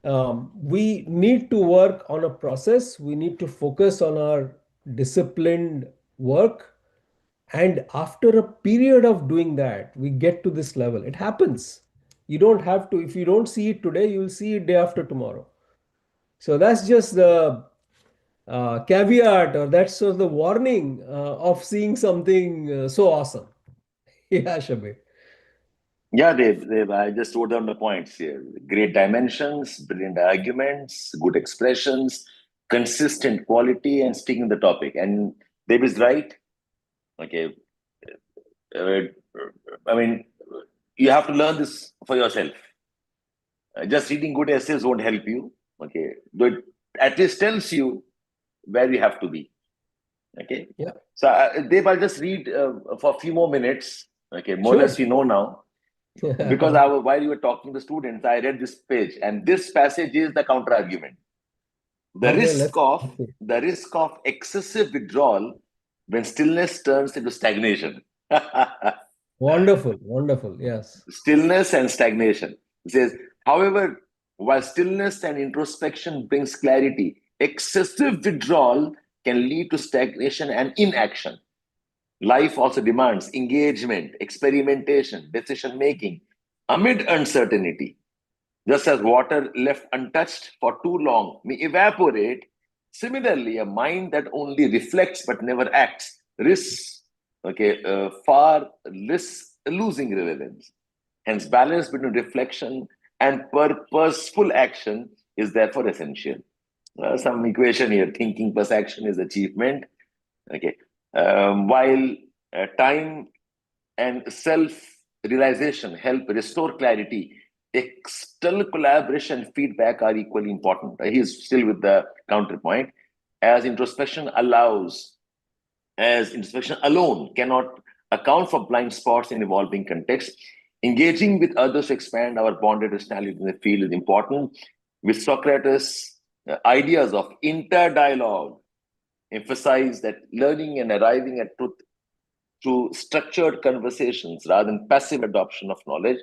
we need to work on a process. We need to focus on our disciplined work. And after a period of doing that, we get to this level. It happens. You don't have to, if you don't see it today, you will see it day after tomorrow. So that's just the caveat, or that's sort of the warning of seeing something so awesome. Yeah, Shabir. yeah, Deb, I just wrote down the points here. Great dimensions, brilliant arguments, good expressions, consistent quality, and sticking the topic. And Deb is right. Okay. Uh, I mean, you have to learn this for yourself. Just reading good essays won't help you. Okay. But at least tells you where you have to be. Okay. Yeah. So, Deb, I'll just read for a few more minutes. Okay, more or Sure. less you know now. Because while you were talking to students, I read this page, and this passage is the counter argument. The Okay, risk let's of see. the risk of excessive withdrawal when stillness turns into stagnation. Wonderful, wonderful. Yes. Stillness and stagnation. It says, however, while stillness and introspection brings clarity, excessive withdrawal can lead to stagnation and inaction. Life also demands engagement, experimentation, decision making amid uncertainty. Just as water left untouched for too long may evaporate, similarly, a mind that only reflects but never acts risks, far risks losing relevance. Hence, balance between reflection and purposeful action is therefore essential. Some equation here: thinking plus action is achievement. Okay, while time and self realization help restore clarity, external collaboration and feedback are equally important. He's still with the counterpoint. As introspection allows, as introspection alone cannot account for blind spots in evolving context, engaging with others to expand our bonded personality in the field is important. With Socrates' ideas of interdialogue emphasize that learning and arriving at truth through structured conversations rather than passive adoption of knowledge.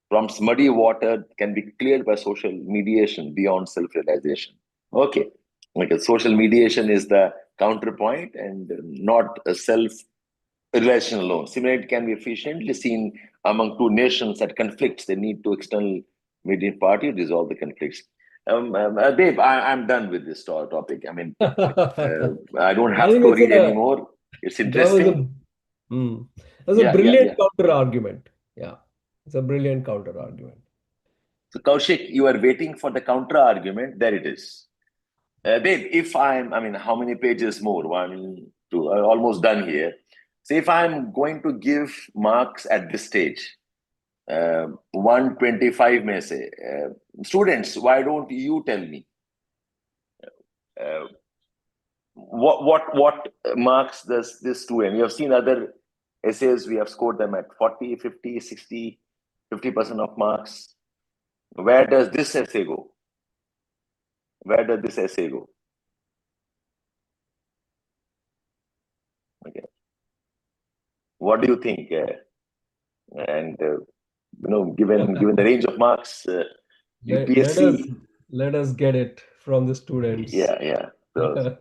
From muddy water can be cleared by social mediation beyond self-realization. Okay. Okay. Social mediation is the counterpoint and not a self-realization alone. Similarly, it can be efficiently seen among two nations that conflicts. They need to external mediating party to resolve the conflicts. Dave, I'm done with this topic. I mean, I don't I have think to it's read a anymore. It's that was interesting. a mm, that was a Yeah, yeah, brilliant yeah. counter argument. Yeah, it's a brilliant counter argument. So, Kaushik, you are waiting for the counter argument. There it is. Dave, if I mean, how many pages more? One, two, almost done here. So, if I'm going to give marks at this stage, 125 may say, students, why don't you tell me? Uh, what marks does this student? You have seen other essays, we have scored them at 40, 50, 60, 50% of marks. Where does this essay go? Where does this essay go? Okay. What do you think? And given the range of marks, Let, let us UPSC, let us get it from the students. yeah, yeah. So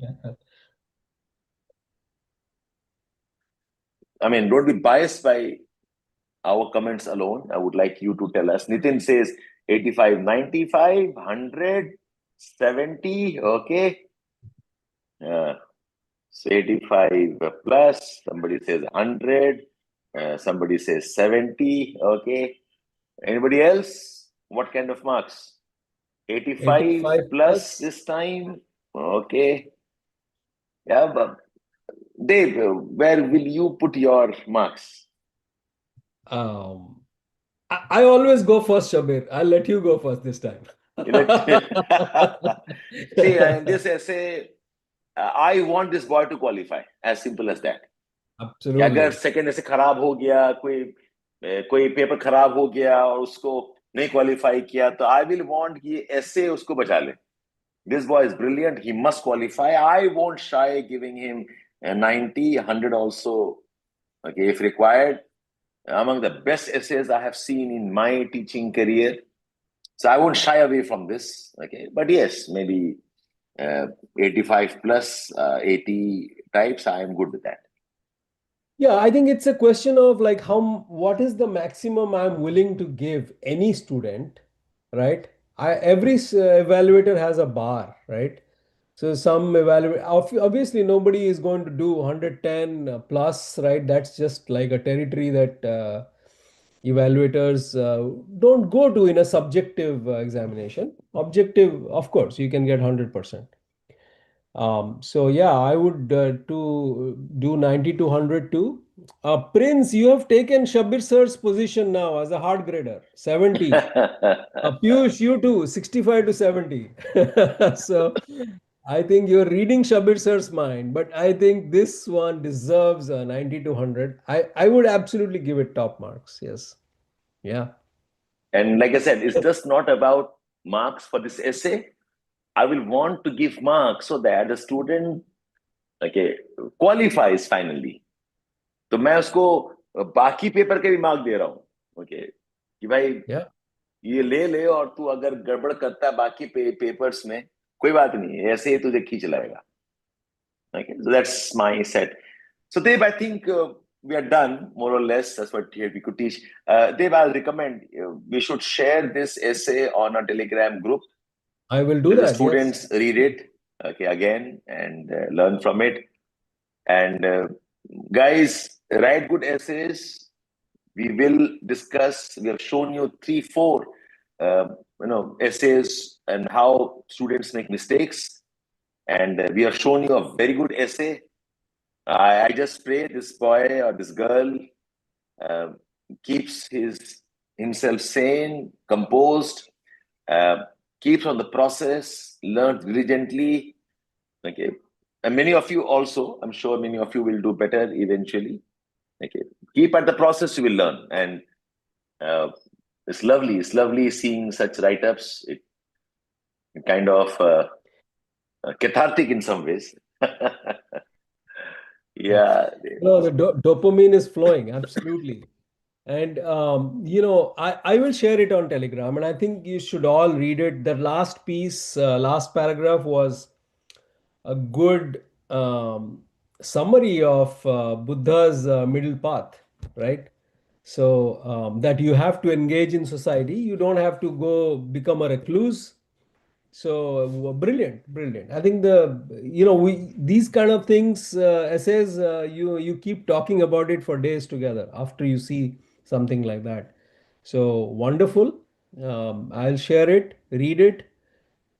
I mean, don't be biased by our comments alone. I would like you to tell us. Nitin says 85, 95, 100, 70. Okay. So 85 plus. Somebody says 100. Somebody says 70. Okay. Anybody else? What kind of marks? 85 85 plus plus. this time. Okay. Yeah, but Dave, where will you put your marks? Um, I always go first, Shabir. I'll let you go first this time. See, in this essay, I want this boy to qualify. As simple as that. कि अगर Absolutely. Second ऐसे खराब हो गया, कोई paper खराब हो गया और उसको नहीं क्वालिफाई किया, तो आई विल वांट कि ऐसे उसको बचा ले. This boy is brilliant. He must qualify. I won't shy giving him 90, 100 also. Okay, if required. Among the best essays I have seen in my teaching career. So I won't shy away from this. Okay, but yes, maybe 85 plus 80 types. I am good with that. Yeah, I think it's a question of like what is the maximum I'm willing to give any student, right? Every evaluator has a bar, right? So some evaluate obviously nobody is going to do 110 plus, right? That's just like a territory that evaluators don't go to in a subjective examination. Objective, of course, you can get 100%. So yeah, I would to do 90 to 100 too. Prince, you have taken Shabbir Sir's position now as a hard grader, 70. Piyush, you too, 65 to 70. So I think you're reading Shabbir Sir's mind, but I think this one deserves a 90 to 100. I would absolutely give it top marks. Yes. Yeah. And like I said, it's just not about marks for this essay. I will want to give marks so that the student okay qualifies finally. तो मैं उसको बाकी paper के भी mark दे रहा हूँ okay कि भाई Yeah. ये ले और तू अगर गड़बड़ करता है बाकी पेपर्स में कोई बात नहीं ऐसे ही तुझे खींच लाएगा. Okay, so that's my set. So Deb, I think we are done more or less. That's what here we could teach. Deb, I'll recommend we should share this essay on a Telegram group. I will do Let the that. Yes. students read it again and learn from it. And guys, write good essays. We will discuss. We have shown you 3-4 essays and how students make mistakes. And we have shown you a very good essay. I just pray this boy or this girl keeps himself sane, composed, keeps on the process, learns diligently. Okay, and many of you also, I'm sure many of you will do better eventually. Okay, keep at the process, you will learn, and it's lovely. It's lovely seeing such write-ups. It kind of cathartic in some ways. Yeah. No, the dopamine is flowing. Absolutely. And, I will share it on Telegram, and I think you should all read it. The last piece, last paragraph was a good summary of Buddha's middle path, right? So that you have to engage in society. You don't have to go become a recluse. So brilliant, brilliant. I think we these kind of things, essays, you keep talking about it for days together after you see something like that. So wonderful. I'll share it, read it,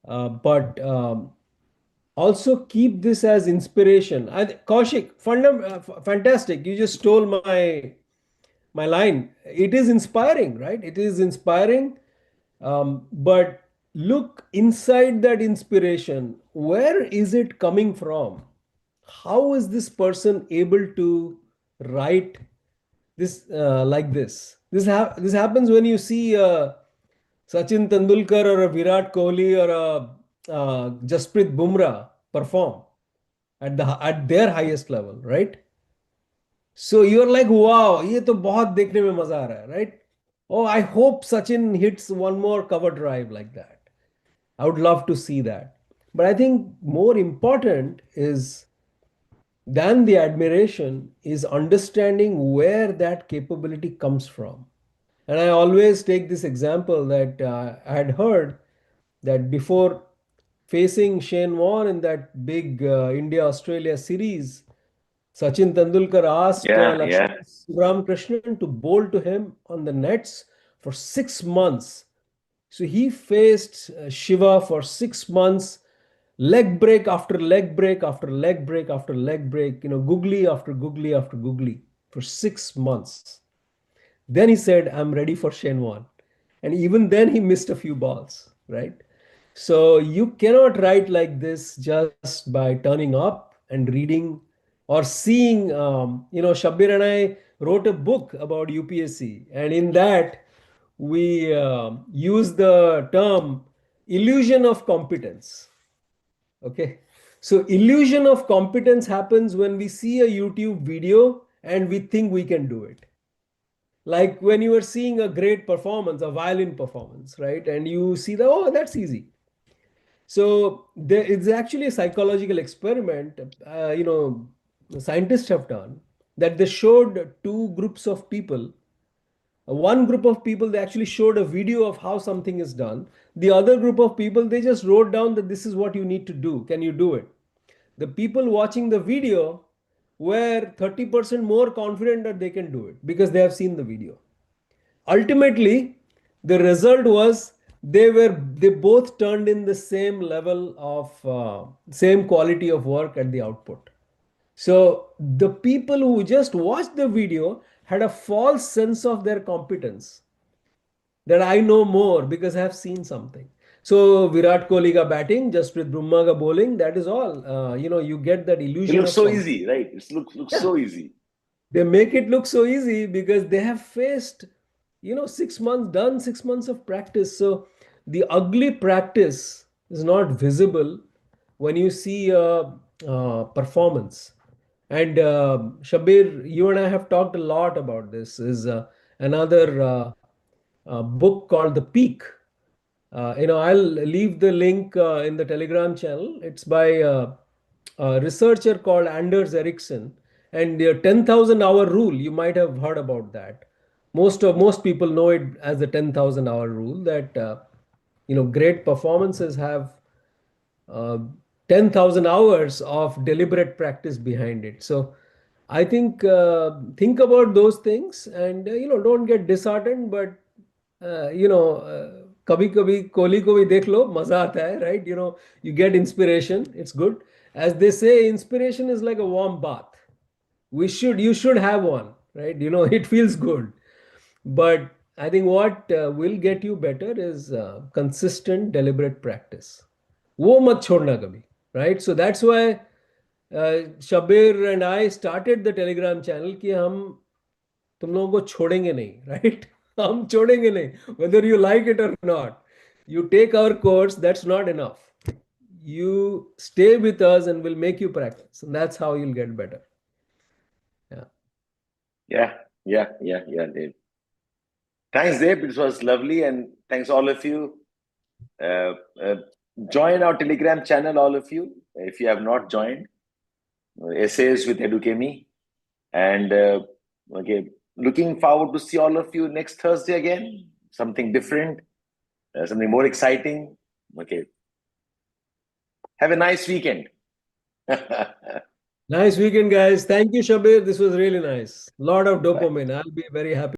but also keep this as inspiration. Kaushik, fantastic. You just stole my line. It is inspiring, right? It is inspiring. But look inside that inspiration. Where is it coming from? How is this person able to write this like this? This happens when you see Sachin Tendulkar or a Virat Kohli or a Jasprit Bumrah perform at their highest level, right? So you're like, wow, ये तो बहुत देखने में मजा आ रहा है, right? Oh, I hope Sachin hits one more cover drive like that. I would love to see that. But I think more important is than the admiration is understanding where that capability comes from. And I always take this example that I had heard that before facing Shane Warne in that big India-Australia series, Sachin Tendulkar asked Yeah. Lakshman Krishnan to bowl to him on the nets for 6 months. So he faced Shiva for 6 months, leg break after leg break after leg break after leg break, googly after googly after googly for 6 months. Then he said, I'm ready for Shane Warne. And even then he missed a few balls, right? So you cannot write like this just by turning up and reading or seeing. Shabbir and I wrote a book about UPSC, and in that we use the term illusion of competence. Okay. So illusion of competence happens when we see a YouTube video and we think we can do it. Like when you are seeing a great performance, a violin performance, right? And you see that, oh, that's easy. So it's actually a psychological experiment, scientists have done that they showed two groups of people. One group of people, they actually showed a video of how something is done. The other group of people, they just wrote down that this is what you need to do. Can you do it? The people watching the video were 30% more confident that they can do it because they have seen the video. Ultimately, the result was they both turned in the same level of same quality of work at the output. So the people who just watched the video had a false sense of their competence, that I know more because I have seen something. So Virat Kohli ka batting, Jasprit Bumrah ka bowling, that is all. You get that It illusion looks of so easy, right? It looks yeah. so easy. They make it look so easy because they have faced, 6 months, done 6 months of practice. So the ugly practice is not visible when you see performance. And Shabbir, you and I have talked a lot about this. Is another book called The Peak. I'll leave the link in the Telegram channel. It's by a researcher called Anders Ericsson, and the 10,000 hour rule. You might have heard about that. Most people know it as the 10,000 hour rule. That great performances have uh, 10,000 hours of deliberate practice behind it. So I think about those things, and don't get disheartened, but कभी कभी कोहली को भी देख लो मजा आता है, right? You get inspiration, it's good. As they say, inspiration is like a warm bath. You should have one, right? It feels good. But I think what will get you better is consistent deliberate practice. वो मत छोड़ना कभी, right? So that's why Shabir and I started the Telegram channel कि हम तुम लोगों को छोड़ेंगे नहीं, राइट? हम छोड़ेंगे नहीं, whether you like it or not. You take our course, that's not enough. You stay with us and we'll make you practice, and that's how you'll get better. Yeah. Yeah, Dave. Thanks, Dave. It was lovely, and thanks all of you. Join our Telegram channel, all of you, if you have not joined. Essays with Edukemy, and okay, looking forward to see all of you next Thursday again. Something different, something more exciting. Okay, have a nice weekend. Nice weekend, guys. Thank you, Shabir. This was really nice. Lot of Bye. dopamine. I'll be very happy.